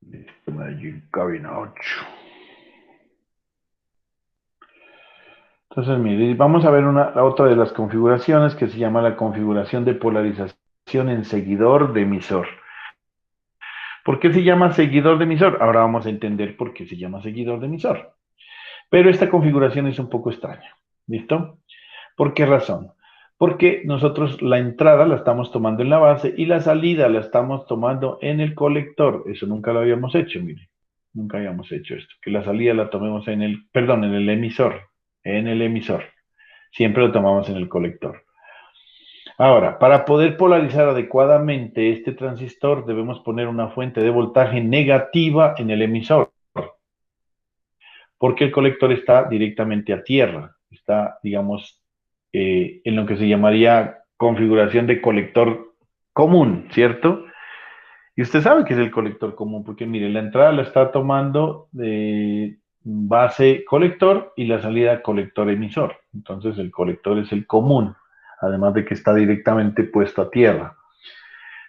Listo, Magic cabina 8. Entonces, mire, vamos a ver la otra de las configuraciones que se llama la configuración de polarización en seguidor de emisor. ¿Por qué se llama seguidor de emisor? Ahora vamos a entender por qué se llama seguidor de emisor. Pero esta configuración es un poco extraña. ¿Listo? ¿Por qué razón? Porque nosotros la entrada la estamos tomando en la base y la salida la estamos tomando en el colector. Eso nunca lo habíamos hecho, mire. Nunca habíamos hecho esto. Que la salida la tomemos en el emisor. En el emisor. Siempre lo tomamos en el colector. Ahora, para poder polarizar adecuadamente este transistor, debemos poner una fuente de voltaje negativa en el emisor, porque el colector está directamente a tierra, está, digamos, en lo que se llamaría configuración de colector común, ¿cierto? Y usted sabe que es el colector común, porque mire, la entrada la está tomando de base colector y la salida colector emisor. Entonces el colector es el común, además de que está directamente puesto a tierra.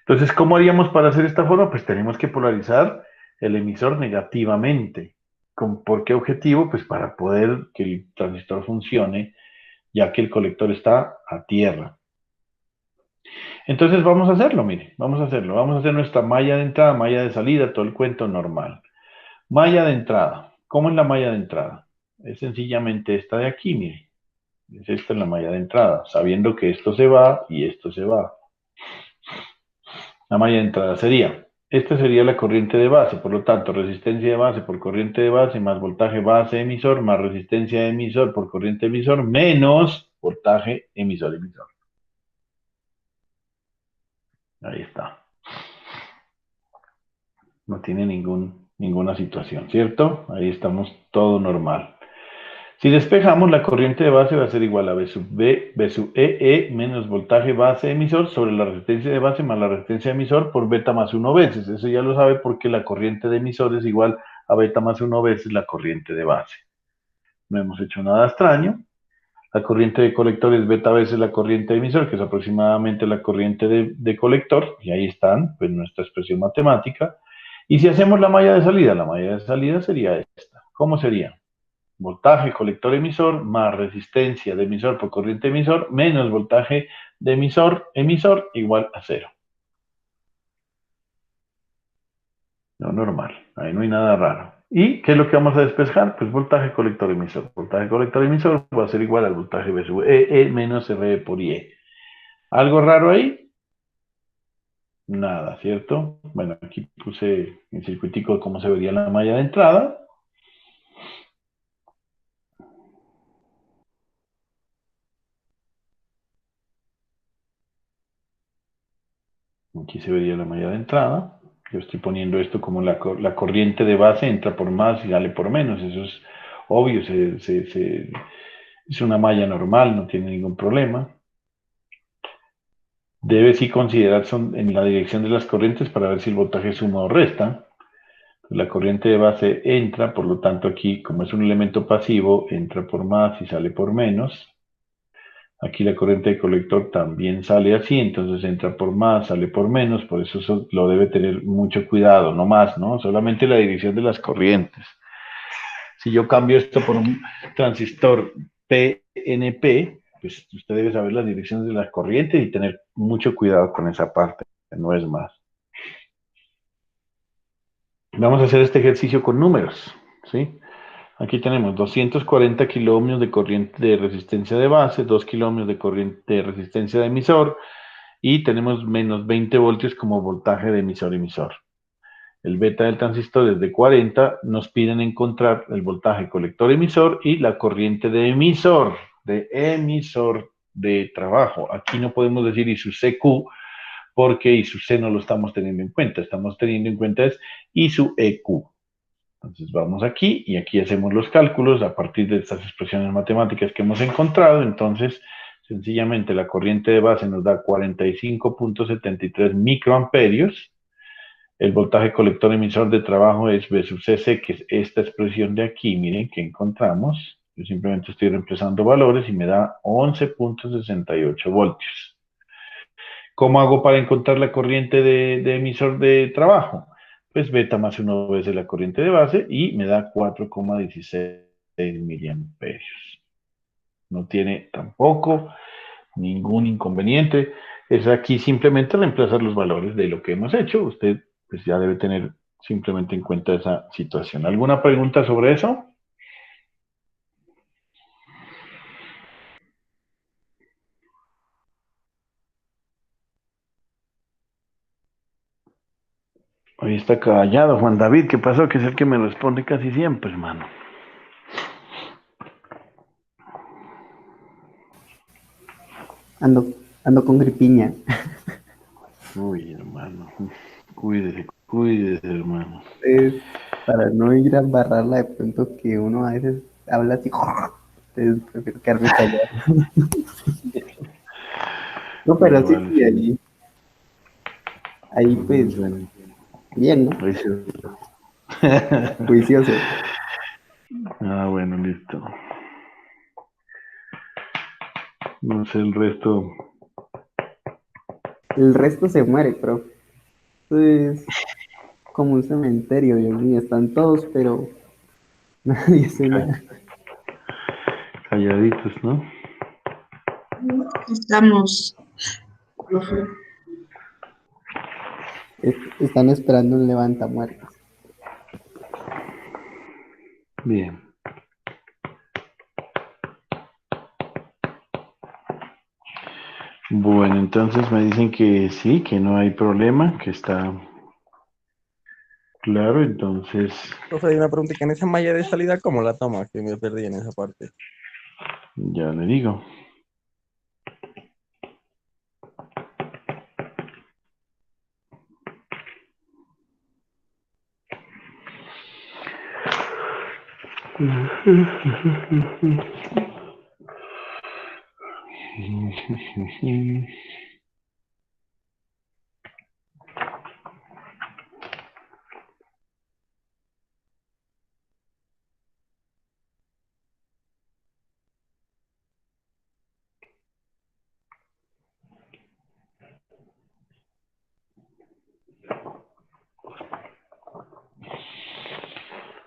Entonces, ¿cómo haríamos para hacer esta forma? Pues tenemos que polarizar el emisor negativamente. ¿Por qué objetivo? Pues para poder que el transistor funcione, ya que el colector está a tierra. Entonces vamos a hacerlo, mire, vamos a hacerlo. Vamos a hacer nuestra malla de entrada, malla de salida, todo el cuento normal. Malla de entrada. ¿Cómo es la malla de entrada? Es sencillamente esta de aquí, mire. Esta es la malla de entrada, sabiendo que esto se va y esto se va. La malla de entrada sería, esta sería la corriente de base, por lo tanto, resistencia de base por corriente de base más voltaje base emisor más resistencia de emisor por corriente emisor menos voltaje emisor emisor. Ahí está. No tiene ninguna situación, ¿cierto? Ahí estamos todo normal. Si despejamos, la corriente de base va a ser igual a B sub E menos voltaje base emisor sobre la resistencia de base más la resistencia de emisor por beta más 1 veces. Eso ya lo sabe porque la corriente de emisor es igual a beta más 1 veces la corriente de base. No hemos hecho nada extraño. La corriente de colector es beta veces la corriente de emisor, que es aproximadamente la corriente de colector, y ahí están, pues nuestra expresión matemática. Y si hacemos la malla de salida sería esta. ¿Cómo sería? Voltaje colector emisor más resistencia de emisor por corriente emisor menos voltaje de emisor igual a cero. No, normal, ahí no hay nada raro. ¿Y qué es lo que vamos a despejar? Pues voltaje colector emisor. Voltaje colector emisor va a ser igual al voltaje B sub E menos RE por IE. ¿Algo raro ahí? Nada, ¿cierto? Bueno, aquí puse el circuitico de cómo se vería la malla de entrada. Aquí se vería la malla de entrada. Yo estoy poniendo esto como la corriente de base entra por más y sale por menos. Eso es obvio, es una malla normal, no tiene ningún problema. Debe sí considerar en la dirección de las corrientes para ver si el voltaje suma o resta. La corriente de base entra, por lo tanto aquí, como es un elemento pasivo, entra por más y sale por menos. Aquí la corriente de colector también sale así, entonces entra por más, sale por menos, por eso lo debe tener mucho cuidado, no más, ¿no? Solamente la división de las corrientes. Si yo cambio esto por un transistor PNP, pues usted debe saber las direcciones de las corrientes y tener mucho cuidado con esa parte, no es más. Vamos a hacer este ejercicio con números, ¿sí? Aquí tenemos 240 kiloohmios de corriente de resistencia de base, 2 kiloohmios de corriente de resistencia de emisor y tenemos menos 20 voltios como voltaje de emisor-emisor. El beta del transistor es de 40, nos piden encontrar el voltaje colector-emisor y la corriente de emisor de trabajo. Aquí no podemos decir I sub CQ porque I sub C no lo estamos teniendo en cuenta, estamos teniendo en cuenta es I sub EQ. Entonces vamos aquí y aquí hacemos los cálculos a partir de estas expresiones matemáticas que hemos encontrado. Entonces, sencillamente la corriente de base nos da 45.73 microamperios. El voltaje colector emisor de trabajo es B sub CC, que es esta expresión de aquí, miren, que encontramos. Yo simplemente estoy reemplazando valores y me da 11.68 voltios. ¿Cómo hago para encontrar la corriente de emisor de trabajo? Pues beta más 1 veces la corriente de base y me da 4,16 miliamperios. No tiene tampoco ningún inconveniente. Es aquí simplemente reemplazar los valores de lo que hemos hecho. Usted pues ya debe tener simplemente en cuenta esa situación. ¿Alguna pregunta sobre eso? Hoy está callado Juan David. ¿Qué pasó? Que es el que me responde casi siempre, hermano. Ando con gripiña. Uy, hermano. Cuídese, hermano. Para no ir a embarrarla de pronto que uno a veces habla así. Entonces prefiero quedarme callado. No, pero sí, Igual, sí, sí. ahí pues, bien, ¿no? Ahí sí. Juicioso. Ah, bueno, listo. No sé el resto. El resto se muere, pero es como un cementerio, Dios mío, están todos, pero Nadie hace nada. Calladitos, ¿no? Estamos, profe. Están esperando un levantamuertos. Bien. Bueno, entonces me dicen que sí, que no hay problema, que está claro, entonces Profe, hay una preguntita en esa malla de salida, ¿cómo la toma? Que me perdí en esa parte. ya le digo.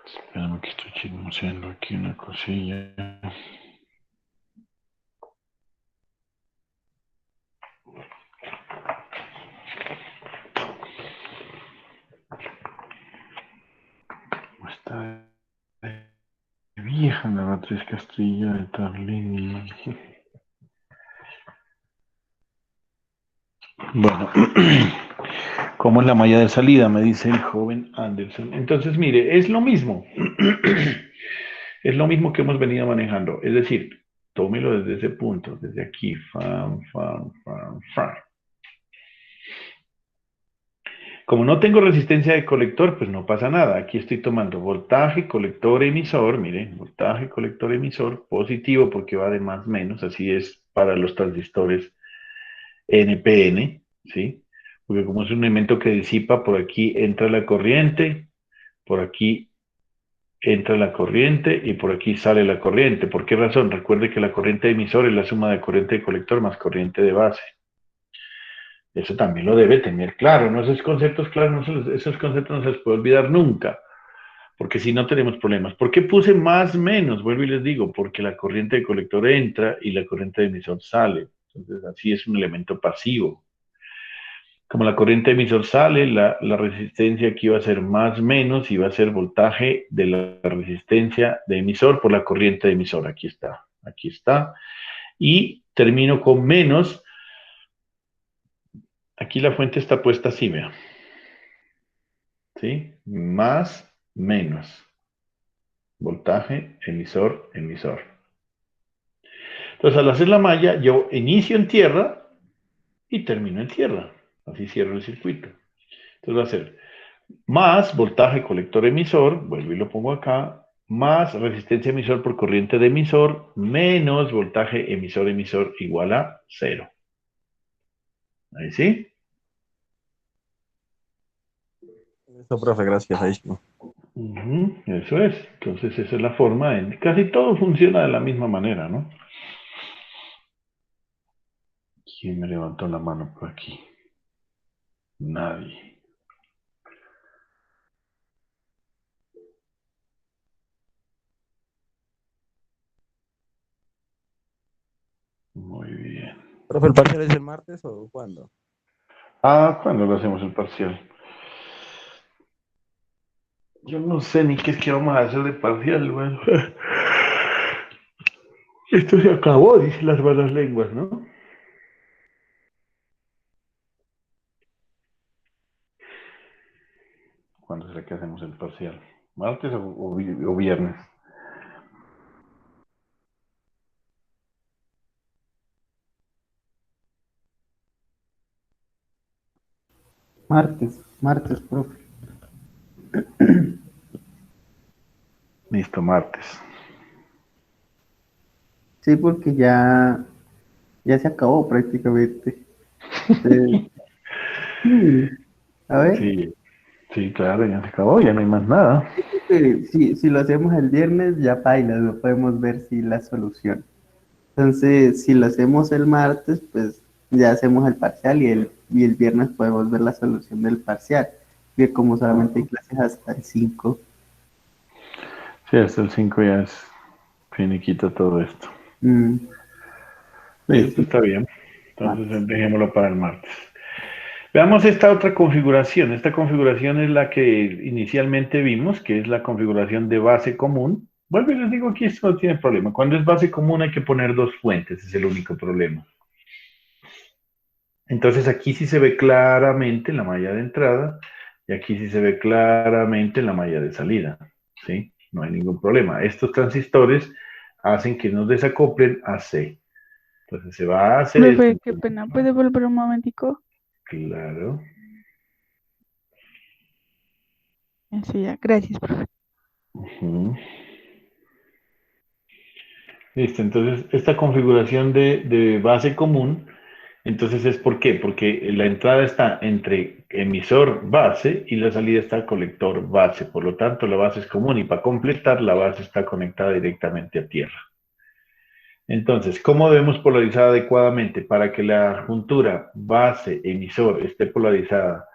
Espérame que estoy chismoseando aquí una cosilla. ¿Cómo está de vieja la matriz Castilla de Tarlini? Bueno, ¿cómo es la malla de salida? Me dice el joven Anderson. Entonces, mire, es lo mismo. Es lo mismo que hemos venido manejando. Es decir, tómelo desde ese punto, desde aquí. Fan, fan, fan, fan. Como no tengo resistencia de colector, pues no pasa nada. Aquí estoy tomando voltaje, colector, emisor. Miren, voltaje, colector, emisor, positivo porque va de más menos. Así es para los transistores NPN, ¿sí? Porque como es un elemento que disipa, por aquí entra la corriente, por aquí entra la corriente y por aquí sale la corriente. ¿Por qué razón? Recuerde que la corriente de emisor es la suma de corriente de colector más corriente de base. Eso también lo debe tener claro, ¿no? Esos conceptos claros, esos conceptos no se les puede olvidar nunca, porque si no tenemos problemas. ¿Por qué puse más menos? Vuelvo y les digo, porque la corriente de colector entra y la corriente de emisor sale. Entonces, así es un elemento pasivo. Como la corriente de emisor sale, la resistencia aquí va a ser más menos y va a ser voltaje de la resistencia de emisor por la corriente de emisor. Aquí está, aquí está. Y termino con menos. Aquí la fuente está puesta así, vean. ¿Sí? Más, menos. Voltaje, emisor, emisor. Entonces, al hacer la malla, yo inicio en tierra y termino en tierra. Así cierro el circuito. Entonces va a ser más voltaje colector emisor, vuelvo y lo pongo acá, más resistencia emisor por corriente de emisor, menos voltaje emisor emisor igual a 0. Ahí sí. Eso, profe, gracias. Ahí sí. Eso es. Entonces esa es la forma. Casi todo funciona de la misma manera, ¿no? ¿Quién me levantó la mano por aquí? Nadie. Muy bien. Profe, ¿el parcial es el martes o cuándo? Ah, ¿cuándo lo hacemos el parcial? Yo no sé ni qué es que vamos a hacer de parcial, bueno. Esto se acabó, dicen las malas lenguas, ¿no? ¿Cuándo será que hacemos el parcial? ¿Martes o viernes? Martes, martes, profe. Listo, martes. Sí, porque ya se acabó prácticamente. Sí, a ver, Sí, sí, claro, ya se acabó, ya no hay más nada. si lo hacemos el viernes, ya paila, no podemos ver si la solución. Entonces, si lo hacemos el martes, pues ya hacemos el parcial y el viernes podemos ver la solución del parcial. Que como solamente hay clases hasta el 5. Sí, hasta el 5 ya es finiquita todo esto. Mm, pues Listo, sí, está bien. martes. Entonces dejémoslo para el martes. Veamos esta otra configuración. Esta configuración es la que inicialmente vimos, que es la configuración de base común. Vuelvo y les digo, aquí esto no tiene problema. Cuando es base común hay que poner dos fuentes, es el único problema. Entonces aquí sí se ve claramente la malla de entrada y aquí sí se ve claramente la malla de salida. ¿Sí? No hay ningún problema. Estos transistores hacen que nos desacoplen a C. Entonces se va a hacer esto. Profe, qué pena. ¿Puede volver un momentico? Claro. Sí, ya. Gracias, profe. Ujú. Listo, entonces esta configuración de base común, entonces es ¿por qué? Porque la entrada está entre emisor base y la salida está colector base, por lo tanto la base es común y para completar la base está conectada directamente a tierra. Entonces, ¿cómo debemos polarizar adecuadamente? Para que la juntura base-emisor esté polarizada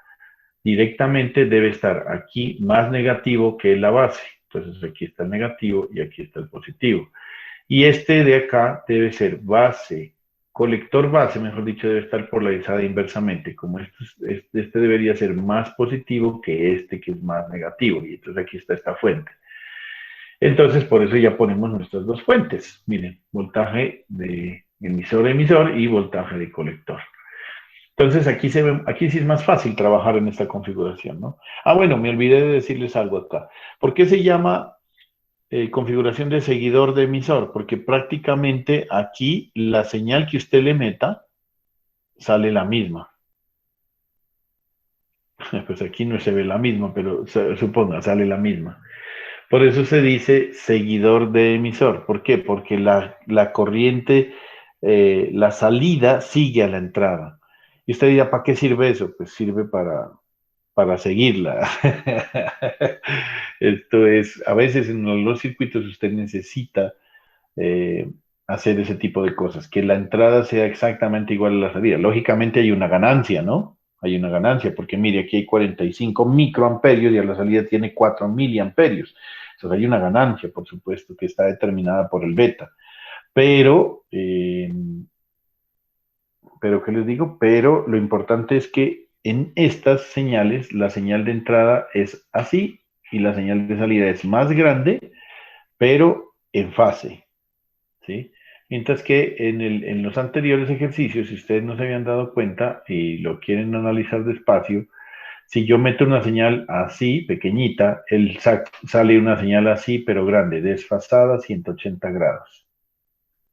directamente debe estar aquí más negativo que la base. Entonces aquí está el negativo y aquí está el positivo. Y este de acá debe ser base, colector base, mejor dicho, debe estar polarizada inversamente. Como este debería ser más positivo que este que es más negativo. Y entonces aquí está esta fuente. Entonces, por eso ya ponemos nuestras dos fuentes. Miren, voltaje de emisor-emisor y voltaje de colector. Entonces, aquí sí es más fácil trabajar en esta configuración, ¿no? Ah, bueno, me olvidé de decirles algo acá. ¿Por qué se llama configuración de seguidor de emisor? Porque prácticamente aquí la señal que usted le meta sale la misma. Pues aquí no se ve la misma, pero suponga, sale la misma. Por eso se dice seguidor de emisor. ¿Por qué? Porque la corriente, la salida sigue a la entrada. Y usted dirá, ¿para qué sirve eso? Pues sirve para seguirla. Esto es, a veces en los circuitos usted necesita eh, hacer ese tipo de cosas, que la entrada sea exactamente igual a la salida. Lógicamente hay una ganancia, ¿no? Hay una ganancia, porque mire, aquí hay 45 microamperios y a la salida tiene 4 miliamperios. Entonces hay una ganancia, por supuesto, que está determinada por el beta. Pero, ¿qué les digo? Pero lo importante es que en estas señales, la señal de entrada es así y la señal de salida es más grande, pero en fase. ¿Sí? Mientras que en los anteriores ejercicios, si ustedes no se habían dado cuenta y lo quieren analizar despacio, si yo meto una señal así, pequeñita, sale una señal así, pero grande, desfasada 180 grados.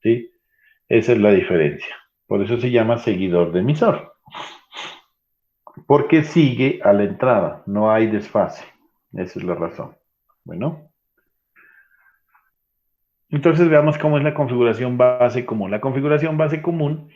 ¿Sí? Esa es la diferencia. Por eso se llama seguidor de emisor, porque sigue a la entrada, no hay desfase. Esa es la razón. Bueno. Entonces veamos cómo es la configuración base común. La configuración base común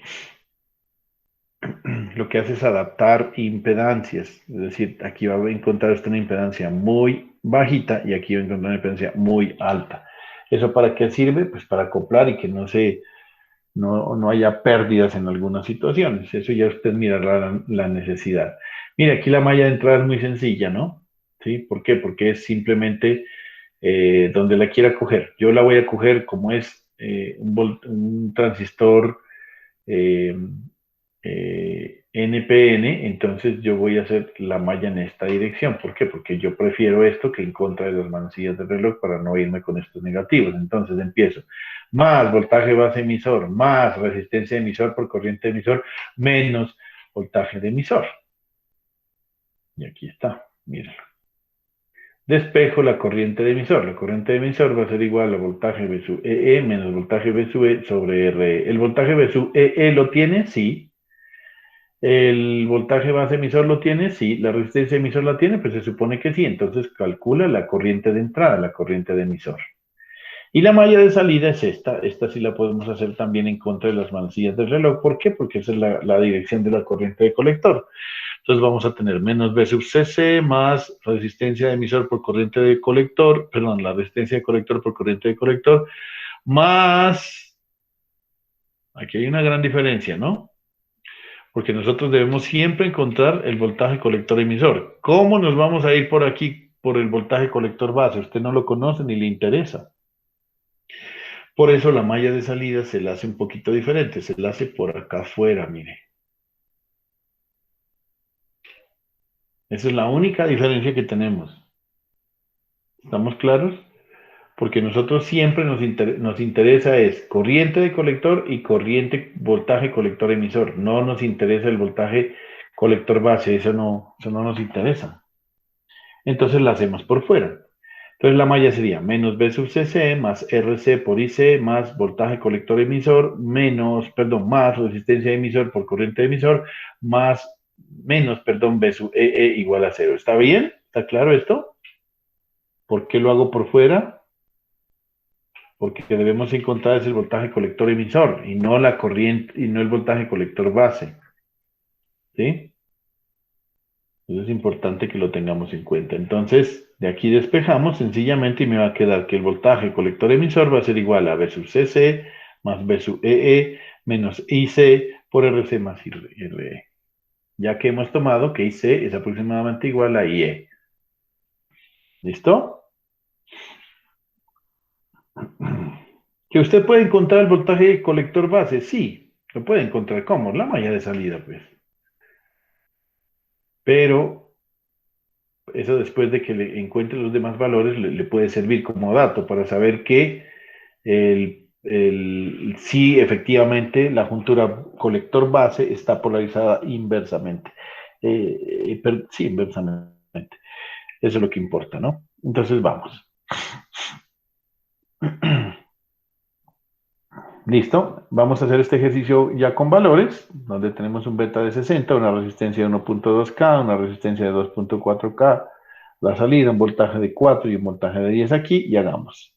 lo que hace es adaptar impedancias. Es decir, aquí va a encontrar usted una impedancia muy bajita y aquí va a encontrar una impedancia muy alta. ¿Eso para qué sirve? Pues para acoplar y que no haya pérdidas en algunas situaciones. Eso ya usted mira la necesidad. Mira, aquí la malla de entrada es muy sencilla, ¿no? ¿Sí? ¿Por qué? Porque es simplemente donde la quiera coger. Yo la voy a coger como es un transistor eh, NPN, entonces yo voy a hacer la malla en esta dirección. ¿Por qué? Porque yo prefiero esto que en contra de las manecillas del reloj para no irme con estos negativos. Entonces empiezo. Más voltaje base emisor, más resistencia de emisor por corriente de emisor, menos voltaje de emisor. Y aquí está, miren. Despejo la corriente de emisor. La corriente de emisor va a ser igual a voltaje B sub EE menos voltaje B sub E sobre RE. ¿El voltaje B sub EE lo tiene? Sí. ¿El voltaje base emisor lo tiene? Sí. ¿La resistencia emisor la tiene? Pues se supone que sí. Entonces calcula la corriente de entrada, la corriente de emisor. Y la malla de salida es esta. Esta sí la podemos hacer también en contra de las manecillas del reloj. ¿Por qué? Porque esa es la dirección de la corriente de colector. Entonces vamos a tener menos B sub CC más resistencia de emisor por corriente de colector, perdón, la resistencia de colector por corriente de colector, más, aquí hay una gran diferencia, ¿no? Porque nosotros debemos siempre encontrar el voltaje colector emisor. ¿Cómo nos vamos a ir por aquí por el voltaje colector base. Usted no lo conoce ni le interesa. Por eso la malla de salida se la hace un poquito diferente. Se la hace por acá afuera, mire. Esa es la única diferencia que tenemos. ¿Estamos claros? Porque nosotros siempre nos interesa es corriente de colector y corriente voltaje colector emisor. No nos interesa el voltaje colector base, eso no nos interesa. Entonces la hacemos por fuera. Entonces la malla sería menos B sub CC más RC por IC más voltaje colector emisor más resistencia de emisor por corriente de emisor menos B sub EE igual a 0. ¿Está bien? ¿Está claro esto? ¿Por qué lo hago por fuera? Porque debemos encontrar es el voltaje colector emisor y no la corriente y no el voltaje colector base. ¿Sí? Eso es importante que lo tengamos en cuenta. Entonces, de aquí despejamos sencillamente y me va a quedar que el voltaje colector emisor va a ser igual a B sub CC más B sub EE menos IC por RC más RE. Ya que hemos tomado que IC es aproximadamente igual a IE. ¿Listo? ¿Que usted puede encontrar el voltaje colector base? Sí, lo puede encontrar. ¿Cómo? La malla de salida, pues. Pero eso después de que le encuentre los demás valores le puede servir como dato para saber que si efectivamente la juntura colector base está polarizada inversamente. Sí, inversamente. Eso es lo que importa, ¿no? Entonces vamos. Listo, vamos a hacer este ejercicio ya con valores, donde tenemos un beta de 60, una resistencia de 1.2K, una resistencia de 2.4K, la salida, un voltaje de 4 y un voltaje de 10 aquí, y hagamos.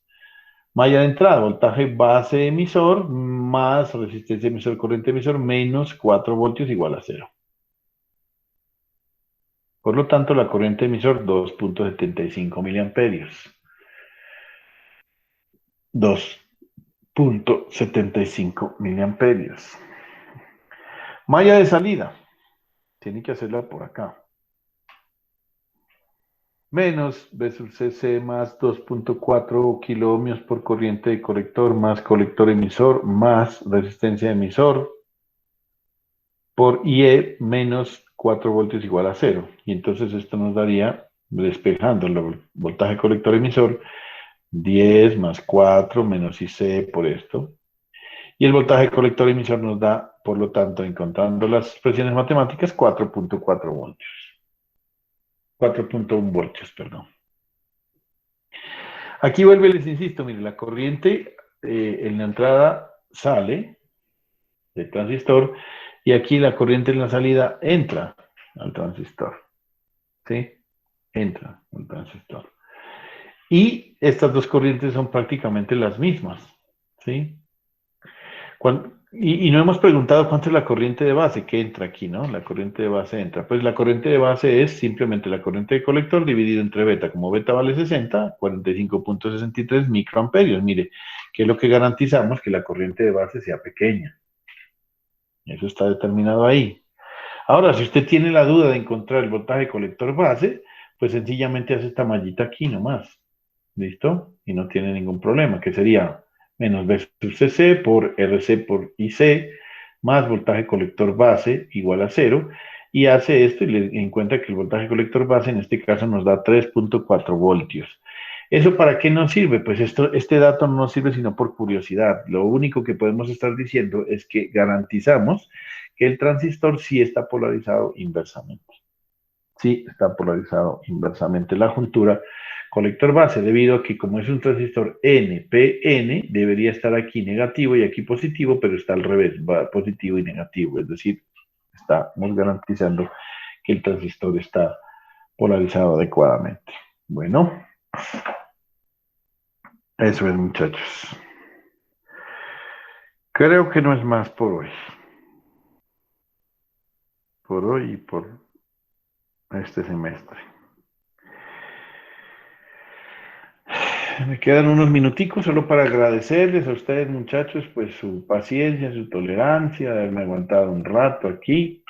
Malla de entrada, voltaje base emisor más resistencia emisor, corriente emisor, menos 4 voltios igual a 0. Por lo tanto, la corriente emisor 2.75 miliamperios. 2.75 miliamperios. Malla de salida. Tiene que hacerla por acá. Menos B sub CC más 2.4 kiloohmios por corriente de colector más colector emisor más resistencia emisor por IE menos 4 voltios igual a 0. Y entonces esto nos daría, despejando el voltaje colector emisor, 10 más 4 menos IC por esto. Y el voltaje colector emisor nos da, por lo tanto, encontrando las expresiones matemáticas, 4.4 voltios. 4.1 voltios, perdón. Aquí vuelve, les insisto, mire, la corriente en la entrada sale del transistor y aquí la corriente en la salida entra al transistor. ¿Sí? Entra al transistor. Y estas dos corrientes son prácticamente las mismas. ¿Sí? Y no hemos preguntado cuánto es la corriente de base que entra aquí, ¿no? La corriente de base entra. Pues la corriente de base es simplemente la corriente de colector dividido entre beta. Como beta vale 60, 45.63 microamperios. Mire, que es lo que garantizamos que la corriente de base sea pequeña. Eso está determinado ahí. Ahora, si usted tiene la duda de encontrar el voltaje colector base, pues sencillamente hace esta mallita aquí nomás. ¿Listo? Y no tiene ningún problema, que sería menos B sub CC por RC por IC más voltaje colector base igual a 0. Y hace esto y le encuentra que el voltaje colector base en este caso nos da 3.4 voltios. ¿Eso para qué nos sirve? Pues este dato no nos sirve sino por curiosidad. Lo único que podemos estar diciendo es que garantizamos que el transistor sí está polarizado inversamente. Sí está polarizado inversamente la juntura colector base, debido a que como es un transistor NPN, debería estar aquí negativo y aquí positivo, pero está al revés, va positivo y negativo. Es decir, estamos garantizando que el transistor está polarizado adecuadamente. Bueno, eso es, muchachos. Creo que no es más por hoy. Por hoy y por este semestre. Me quedan unos minuticos solo para agradecerles a ustedes, muchachos, pues su paciencia, su tolerancia, de haberme aguantado un rato aquí.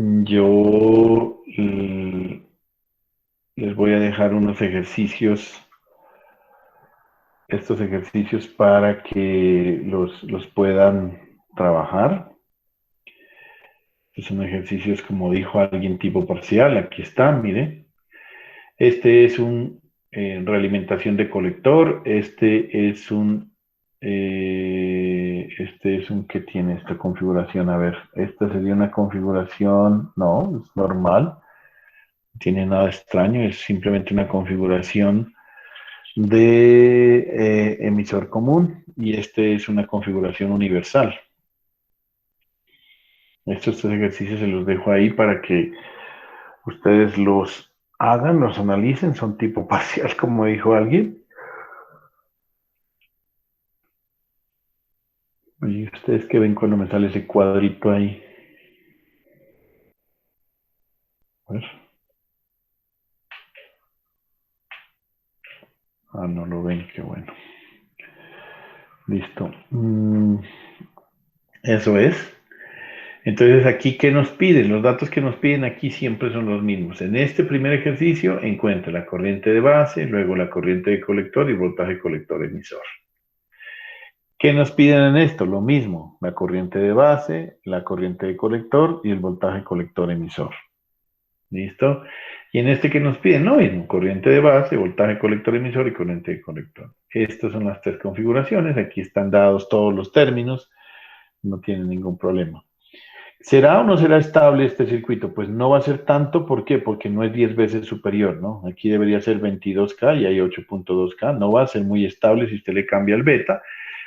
Yo les voy a dejar unos ejercicios, estos ejercicios para que los puedan trabajar. Son ejercicios, como dijo alguien, tipo parcial. Aquí están, mire. Este es un realimentación de colector. Este es un que tiene esta configuración. A ver, esta sería una configuración, no, es normal. No tiene nada extraño, es simplemente una configuración de emisor común y este es una configuración universal. Estos tres ejercicios se los dejo ahí para que ustedes los hagan, los analicen, son tipo parcial, como dijo alguien. ¿Y ustedes qué ven cuando me sale ese cuadrito ahí? A ver. Ah, no lo ven, qué bueno. Listo. Eso es. Entonces, aquí, ¿qué nos piden? Los datos que nos piden aquí siempre son los mismos. En este primer ejercicio, encuentra la corriente de base, luego la corriente de colector y voltaje colector emisor. ¿Qué nos piden en esto? Lo mismo, la corriente de base, la corriente de colector y el voltaje colector emisor. ¿Listo? Y en este que nos piden, lo mismo, corriente de base, voltaje colector emisor y corriente de colector. Estas son las tres configuraciones, aquí están dados todos los términos, no tienen ningún problema. ¿Será o no será estable este circuito? Pues no va a ser tanto, ¿por qué? Porque no es 10 veces superior, ¿no? Aquí debería ser 22K y hay 8.2K, no va a ser muy estable si usted le cambia el beta,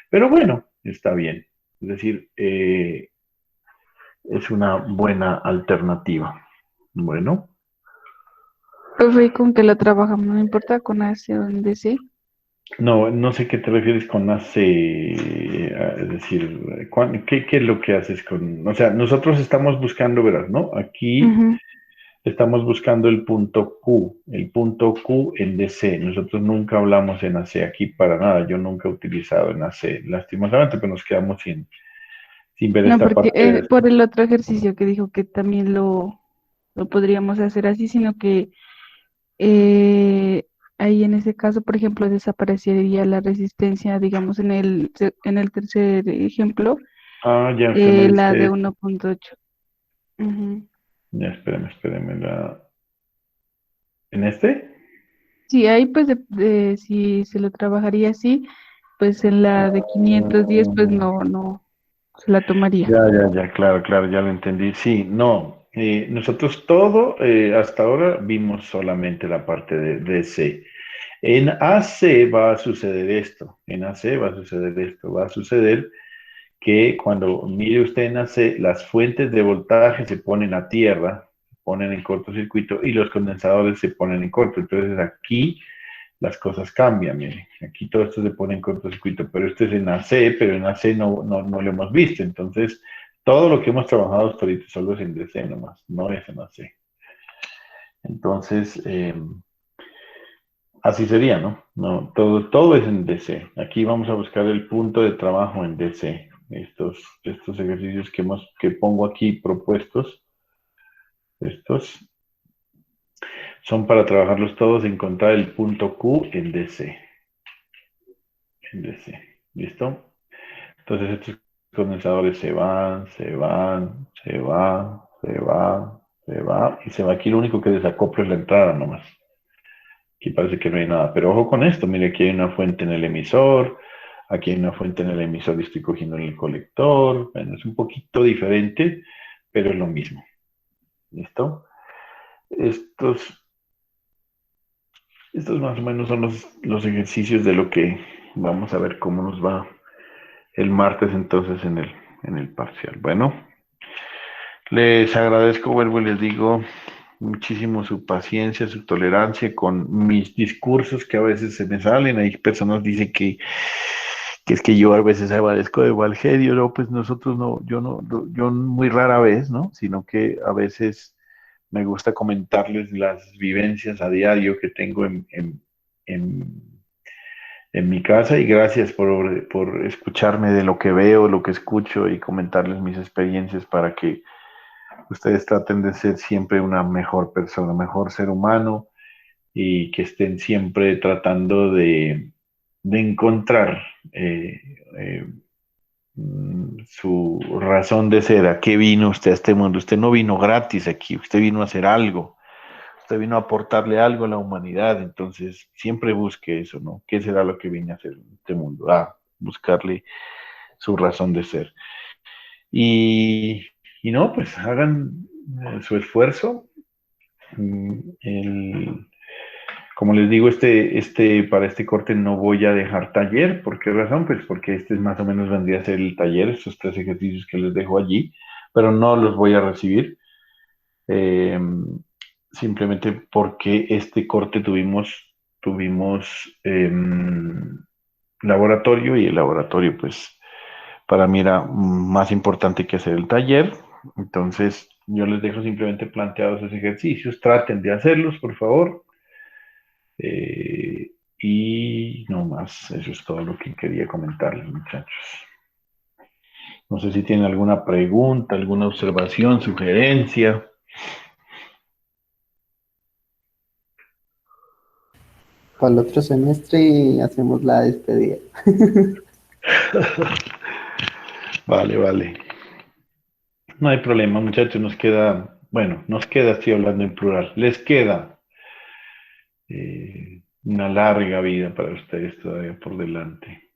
pero bueno, está bien. Es decir, es una buena alternativa. Bueno. Profe, ¿y con qué lo trabajamos? No importa con AC o en DC. No, no sé qué te refieres con AC, es decir, ¿qué es lo que haces con...? O sea, nosotros estamos buscando, verás, ¿no? Aquí Ujú. estamos buscando el punto Q en DC. Nosotros nunca hablamos en AC aquí para nada. Yo nunca he utilizado en AC, lastimosamente, pero nos quedamos sin ver No, esta porque parte de... por el otro ejercicio que dijo que también lo podríamos hacer así, sino que eh, ahí en ese caso, por ejemplo, desaparecería la resistencia, digamos, en el tercer ejemplo, Ah, ya usted me la de dice... 1.8. Ujú. Ya, espéreme. ¿En este? Sí, ahí pues si se lo trabajaría así, pues en la de 510 pues no se la tomaría. Ya, claro, ya lo entendí. Sí, no, nosotros todo, hasta ahora vimos solamente la parte de DC. En AC va a suceder esto, en AC va a suceder esto, va a suceder que cuando mire usted en AC, las fuentes de voltaje se ponen a tierra, se ponen en cortocircuito y los condensadores se ponen en corto. Entonces aquí las cosas cambian, miren. Aquí todo esto se pone en cortocircuito, pero este es en AC, pero en AC no lo hemos visto. Entonces, todo lo que hemos trabajado hasta ahorita solo es en DC nomás, no es en AC. Entonces, así sería, ¿no? No, todo es en DC. Aquí vamos a buscar el punto de trabajo en DC. Estos ejercicios que pongo aquí propuestos, estos son para trabajarlos todos, encontrar el punto Q en DC. En DC. ¿Listo? Entonces estos condensadores se va, y se va. Aquí lo único que desacopla es la entrada nomás. Aquí parece que no hay nada, pero ojo con esto, mire, aquí hay una fuente en el emisor, aquí hay una fuente en el emisor y estoy cogiendo en el colector. Bueno, es un poquito diferente, pero es lo mismo. ¿Listo? Estos, estos más o menos son los ejercicios de lo que vamos a ver cómo nos va el martes entonces en el parcial. Bueno, les agradezco, vuelvo y les digo muchísimo su paciencia, su tolerancia con mis discursos que a veces se me salen. Hay personas que dicen que es que yo a veces aparezco de mal genio, no, pues nosotros yo muy rara vez, ¿no? Sino que a veces me gusta comentarles las vivencias a diario que tengo en, en mi casa y gracias por escucharme de lo que veo, lo que escucho y comentarles mis experiencias para que Ustedes traten de ser siempre una mejor persona, mejor ser humano y que estén siempre tratando de encontrar eh, su razón de ser. ¿A qué vino usted a este mundo? Usted no vino gratis aquí, usted vino a hacer algo. Usted vino a aportarle algo a la humanidad, entonces siempre busque eso, ¿no? ¿Qué será lo que vine a hacer en este mundo? Buscarle su razón de ser. Y, y no, pues hagan su esfuerzo. El, como les digo, para este corte no voy a dejar taller. ¿Por qué razón? Pues porque este más o menos vendría a ser el taller, estos 3 ejercicios que les dejo allí, pero no los voy a recibir. Eh, Simplemente porque este corte tuvimos laboratorio y el laboratorio, pues, para mí era más importante que hacer el taller. Entonces, yo les dejo simplemente planteados esos ejercicios. Traten de hacerlos, por favor. Y no más, eso es todo lo que quería comentarles, muchachos. No sé si tienen alguna pregunta, alguna observación, sugerencia. Para el otro semestre hacemos la despedida. Vale, vale. No hay problema, muchachos. Estoy hablando en plural. Les queda una larga vida para ustedes todavía por delante.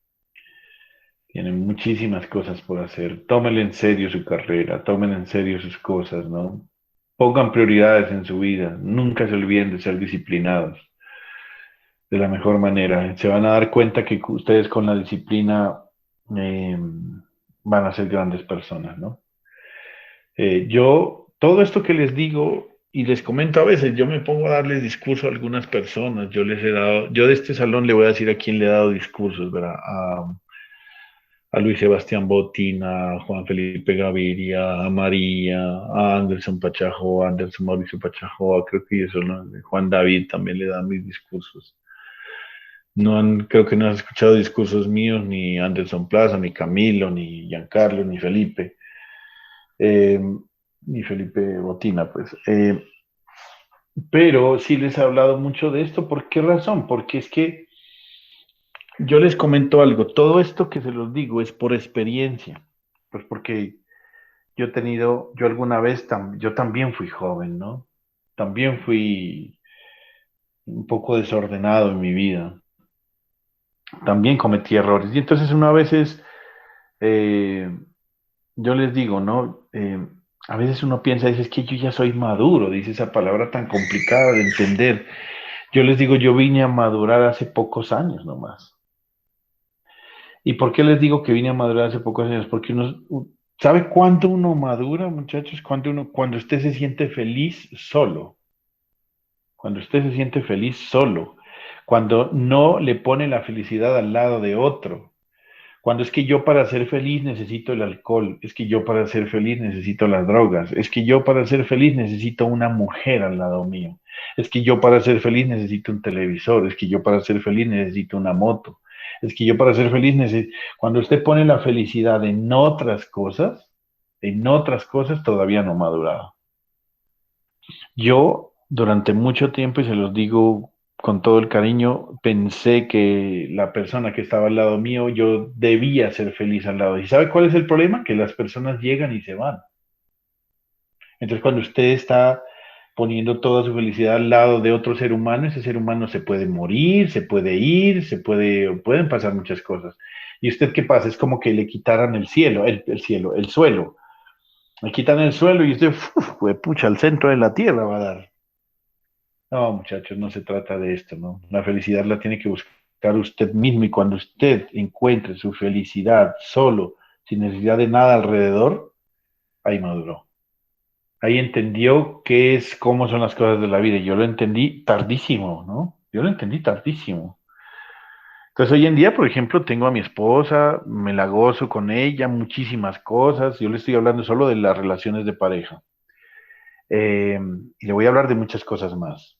Tienen muchísimas cosas por hacer. Tómenle en serio su carrera, tomen en serio sus cosas, ¿no? Pongan prioridades en su vida. Nunca se olviden de ser disciplinados de la mejor manera. Se van a dar cuenta que ustedes con la disciplina eh, van a ser grandes personas, ¿no? Todo esto que les digo y les comento a veces, yo me pongo a darles discurso a algunas personas. Yo de este salón le voy a decir a quién le he dado discursos, ¿verdad? A Luis Sebastián Botina, a Juan Felipe Gaviria, a María, a Anderson Pachajo, a Anderson Mauricio Pachajo, creo que eso, ¿no? Juan David también le da mis discursos. Creo que no han escuchado discursos míos, ni Anderson Plaza, ni Camilo, ni Giancarlo, ni Felipe. Eh, ni Felipe Botina, pues. Pero sí les he hablado mucho de esto. ¿Por qué razón? Porque es que yo les comento algo. Todo esto que se los digo es por experiencia. Pues porque yo alguna vez, yo también fui joven, ¿no? También fui un poco desordenado en mi vida. También cometí errores. Y entonces una vez eh, yo les digo, ¿no? A veces uno piensa, dice, es que yo ya soy maduro, dice esa palabra tan complicada de entender. Yo les digo, yo vine a madurar hace pocos años nomás. ¿Y por qué les digo que vine a madurar hace pocos años? Porque ¿sabe cuándo uno madura, muchachos? Cuando usted se siente feliz solo. Cuando usted se siente feliz solo. Cuando no le pone la felicidad al lado de otro. Cuando es que yo para ser feliz necesito el alcohol, es que yo para ser feliz necesito las drogas, es que yo para ser feliz necesito una mujer al lado mío, es que yo para ser feliz necesito un televisor, es que yo para ser feliz necesito una moto, es que yo para ser feliz necesito... Cuando usted pone la felicidad en otras cosas todavía no ha madurado. Yo durante mucho tiempo, y se los digo con todo el cariño, pensé que la persona que estaba al lado mío, yo debía ser feliz al lado. ¿Y sabe cuál es el problema? Que las personas llegan y se van. Entonces, cuando usted está poniendo toda su felicidad al lado de otro ser humano, ese ser humano se puede morir, se puede ir, pueden pasar muchas cosas. ¿Y usted qué pasa? Es como que le quitaran el cielo, el suelo. Le quitan el suelo y usted, pucha, al centro de la tierra va a dar. No, muchachos, no se trata de esto, ¿no? La felicidad la tiene que buscar usted mismo y cuando usted encuentre su felicidad solo, sin necesidad de nada alrededor, ahí maduró. Ahí entendió cómo son las cosas de la vida. Y yo lo entendí tardísimo, ¿no? Yo lo entendí tardísimo. Entonces hoy en día, por ejemplo, tengo a mi esposa, me la gozo con ella, muchísimas cosas. Yo le estoy hablando solo de las relaciones de pareja. Y le voy a hablar de muchas cosas más.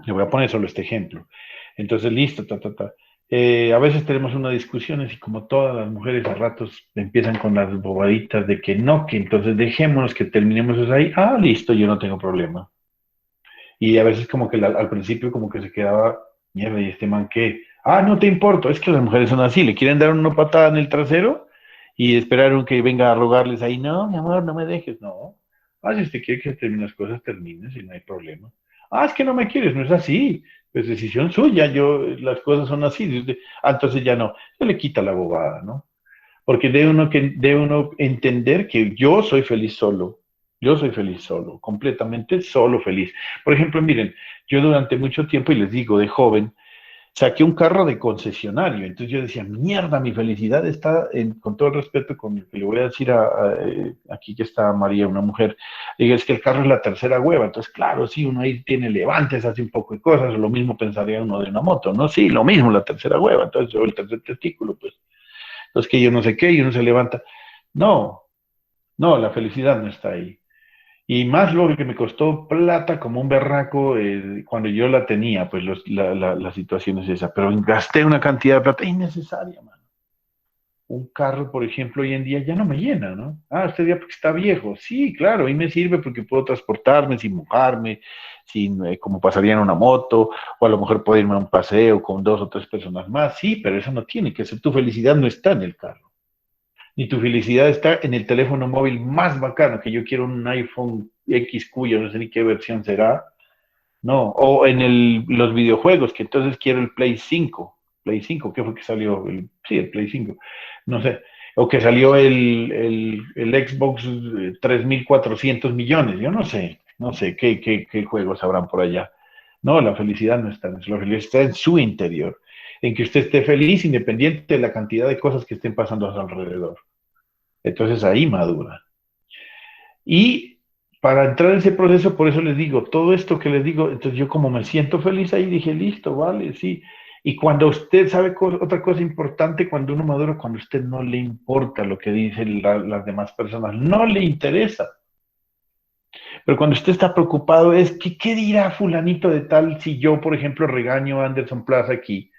Le voy a poner solo este ejemplo. Entonces, listo, ta, ta, ta. A veces tenemos unas discusiones y como todas las mujeres a ratos empiezan con las bobaditas de que no, que entonces dejémonos que terminemos eso ahí. Ah, listo, yo no tengo problema. Y a veces como que al principio como que se quedaba, mierda, y este man que, ah, no te importa, es que las mujeres son así, le quieren dar una patada en el trasero y esperaron que venga a rogarles ahí, no, mi amor, no me dejes, no. Ah, si usted quiere que termine las cosas, termine, si no hay problema. Ah, es que no me quieres, no es así, pues decisión suya, las cosas son así, entonces ya no, se le quita la bobada, ¿no? Porque debe uno entender que yo soy feliz solo. Yo soy feliz solo, completamente solo feliz. Por ejemplo, miren, yo durante mucho tiempo, y les digo, de joven, saqué un carro de concesionario. Entonces yo decía, mierda, mi felicidad está, con todo el respeto con el que le voy a decir aquí que está María, una mujer, digo, es que el carro es la tercera hueva. Entonces, claro, sí, uno ahí tiene levantes, hace un poco de cosas, lo mismo pensaría uno de una moto, ¿no? Sí, lo mismo, la tercera hueva. Entonces, yo el tercer testículo, pues entonces que yo no sé qué, y uno se levanta. No, no, la felicidad no está ahí. Y más lo que me costó plata como un berraco cuando yo la tenía, pues la situación es esa. Pero gasté una cantidad de plata innecesaria, mano. Un carro, por ejemplo, hoy en día ya no me llena, ¿no? Ah, este día porque está viejo. Sí, claro, y me sirve porque puedo transportarme sin mojarme, sin, como pasaría en una moto, o a lo mejor puedo irme a un paseo con dos o tres personas más. Sí, pero eso no tiene que ser. Tu felicidad no está en el carro. Ni tu felicidad está en el teléfono móvil más bacano, que yo quiero un iPhone X cuyo, no sé ni qué versión será, no, o en los videojuegos, que entonces quiero el Play 5, ¿qué fue que salió? Sí, el Play 5, no sé, o que salió el Xbox 3.400 millones, yo no sé qué juegos habrán por allá. No, la felicidad no está en eso, la felicidad está en su interior, en que usted esté feliz independiente de la cantidad de cosas que estén pasando a su alrededor. Entonces ahí madura. Y para entrar en ese proceso, por eso les digo, todo esto que les digo, entonces yo como me siento feliz ahí, dije, listo, vale, sí. Y cuando usted sabe otra cosa importante, cuando uno madura, cuando a usted no le importa lo que dicen las demás personas, no le interesa. Pero cuando usted está preocupado es que, ¿qué dirá fulanito de tal si yo, por ejemplo, regaño a Anderson Plaza aquí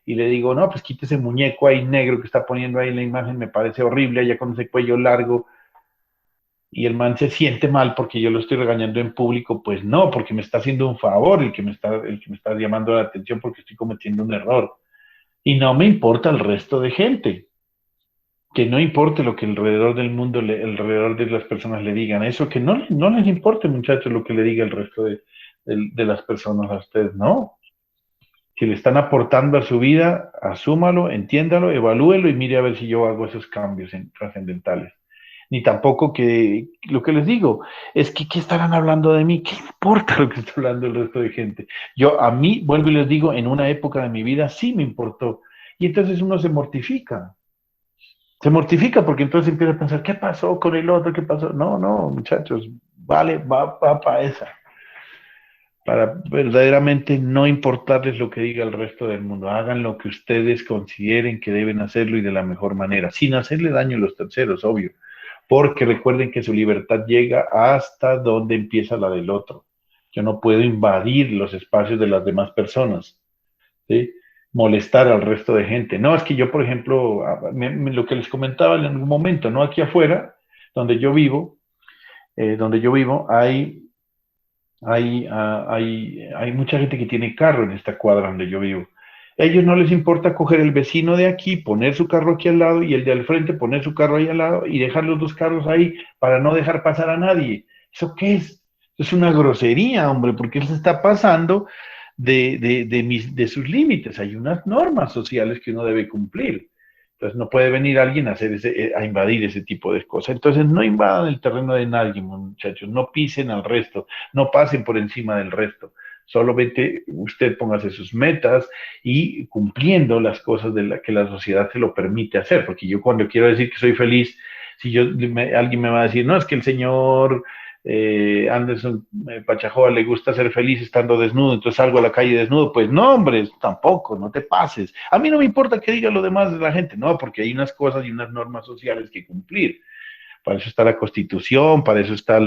y le digo, no, pues quite ese muñeco ahí negro que está poniendo ahí en la imagen, me parece horrible, allá con ese cuello largo, y el man se siente mal porque yo lo estoy regañando en público, pues no, porque me está haciendo un favor el que me está llamando la atención porque estoy cometiendo un error. Y no me importa el resto de gente, que no importe lo que alrededor del mundo, alrededor de las personas le digan, eso que no les importe, muchachos, lo que le diga el resto de las personas a ustedes, no. Si le están aportando a su vida, asúmalo, entiéndalo, evalúelo y mire a ver si yo hago esos cambios trascendentales. Ni tampoco que, lo que les digo, es que ¿qué estarán hablando de mí? ¿Qué importa lo que está hablando el resto de gente? Yo a mí, vuelvo y les digo, en una época de mi vida sí me importó. Y entonces uno se mortifica. Se mortifica porque entonces empieza a pensar, ¿qué pasó con el otro? ¿Qué pasó? No, no, muchachos, vale, va para esa. Para verdaderamente no importarles lo que diga el resto del mundo. Hagan lo que ustedes consideren que deben hacerlo y de la mejor manera, sin hacerle daño a los terceros, obvio. Porque recuerden que su libertad llega hasta donde empieza la del otro. Yo no puedo invadir los espacios de las demás personas, ¿sí? Molestar al resto de gente. No, es que yo, por ejemplo, lo que les comentaba en algún momento, ¿no? Aquí afuera, donde yo vivo, hay mucha gente que tiene carro en esta cuadra donde yo vivo. A ellos no les importa coger el vecino de aquí, poner su carro aquí al lado y el de al frente poner su carro ahí al lado y dejar los dos carros ahí para no dejar pasar a nadie. ¿Eso qué es? Es una grosería, hombre, porque él se está pasando de sus límites. Hay unas normas sociales que uno debe cumplir. Entonces no puede venir alguien a invadir ese tipo de cosas. Entonces no invadan el terreno de nadie, muchachos. No pisen al resto, no pasen por encima del resto. Solamente usted póngase sus metas y cumpliendo las cosas que la sociedad se lo permite hacer. Porque yo cuando quiero decir que soy feliz, si alguien me va a decir, no, es que el señor Anderson Pachajoa le gusta ser feliz estando desnudo, entonces salgo a la calle desnudo, pues no, hombre, tampoco, no te pases. A mí no me importa que diga lo demás de la gente, no, porque hay unas cosas y unas normas sociales que cumplir. Para eso está la Constitución, para eso están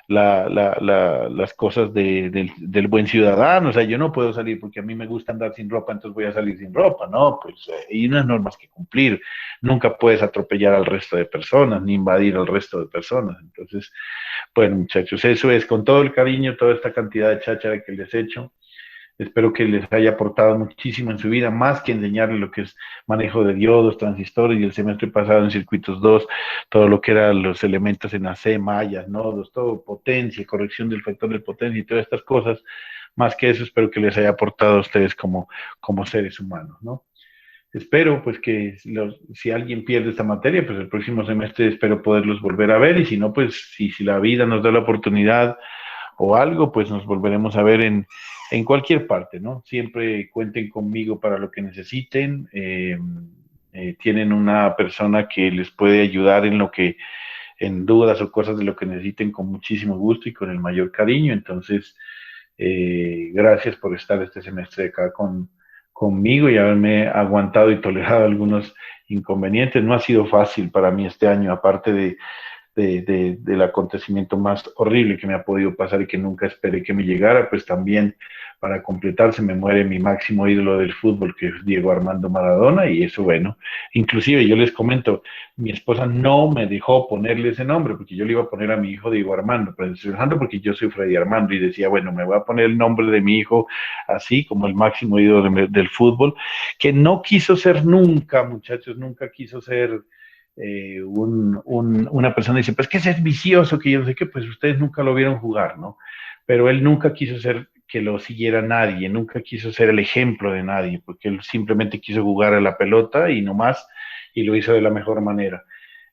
las cosas del buen ciudadano. O sea, yo no puedo salir porque a mí me gusta andar sin ropa, entonces voy a salir sin ropa, ¿no? Pues hay unas normas que cumplir. Nunca puedes atropellar al resto de personas, ni invadir al resto de personas. Entonces, bueno, muchachos, eso es con todo el cariño, toda esta cantidad de cháchara que les he hecho. Espero que les haya aportado muchísimo en su vida, más que enseñarles lo que es manejo de diodos, transistores, y el semestre pasado en circuitos 2 todo lo que eran los elementos en AC, mallas, nodos, todo, potencia, corrección del factor de potencia y todas estas cosas. Más que eso, espero que les haya aportado a ustedes como seres humanos, ¿no? Espero pues que si alguien pierde esta materia, pues el próximo semestre espero poderlos volver a ver, y si no, pues si la vida nos da la oportunidad o algo, pues nos volveremos a ver en cualquier parte, ¿no? Siempre cuenten conmigo para lo que necesiten. Tienen una persona que les puede ayudar en lo que, en dudas o cosas de lo que necesiten, con muchísimo gusto y con el mayor cariño. Entonces, gracias por estar este semestre acá conmigo y haberme aguantado y tolerado algunos inconvenientes. No ha sido fácil para mí este año, aparte del acontecimiento más horrible que me ha podido pasar y que nunca esperé que me llegara, pues también para completar se me muere mi máximo ídolo del fútbol, que es Diego Armando Maradona, y eso, bueno, inclusive yo les comento, mi esposa no me dejó ponerle ese nombre, porque yo le iba a poner a mi hijo Diego Armando, pero estoy dejando porque yo soy Freddy Armando, y decía, bueno, me voy a poner el nombre de mi hijo así, como el máximo ídolo del fútbol, que no quiso ser nunca, muchachos, nunca quiso ser una persona dice, pues que ese es vicioso, que yo no sé qué, pues ustedes nunca lo vieron jugar, ¿no? Pero él nunca quiso ser que lo siguiera nadie, nunca quiso ser el ejemplo de nadie, porque él simplemente quiso jugar a la pelota y no más, y lo hizo de la mejor manera.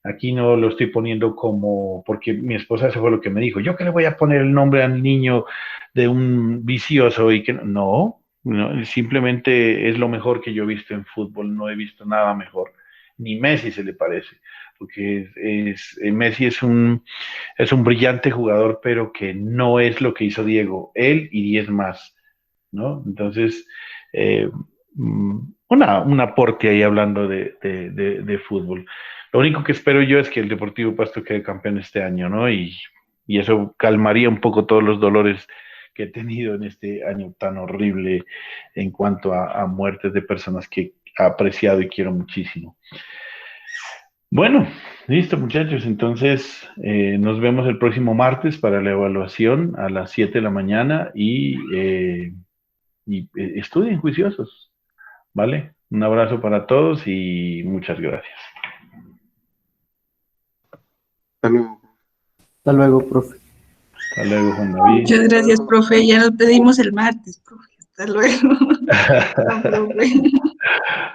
Aquí no lo estoy poniendo como, porque mi esposa eso fue lo que me dijo, yo que le voy a poner el nombre al niño de un vicioso y que no, simplemente es lo mejor que yo he visto en fútbol, no he visto nada mejor, ni Messi se le parece, porque Messi es un brillante jugador, pero que no es lo que hizo Diego, él y 10 más, ¿no? Entonces, eh, un aporte ahí hablando de fútbol. Lo único que espero yo es que el Deportivo Pasto quede campeón este año, ¿no? Y eso calmaría un poco todos los dolores que he tenido en este año tan horrible en cuanto a muertes de personas que he apreciado y quiero muchísimo. Bueno, listo muchachos, entonces nos vemos el próximo martes para la evaluación a las 7 de la mañana y estudien juiciosos, ¿vale? Un abrazo para todos y muchas gracias. Hasta luego, profe. Hasta luego, Juan David. Muchas gracias, profe. Ya nos pedimos el martes, profe. Hasta luego. Chao, profe.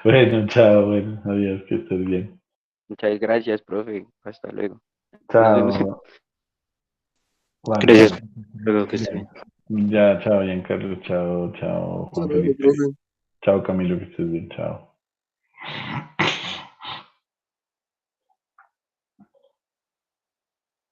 Bueno, chao, bueno, adiós, que estés bien. Muchas gracias, profe. Hasta luego. Nos vemos. Chao, Juan. Gracias. Luego que esté bien. Ya, chao, Giancarlo, chao, chao, Juan Hasta luego, Felipe. profe. Chao, Camilo, que estés bien, chao.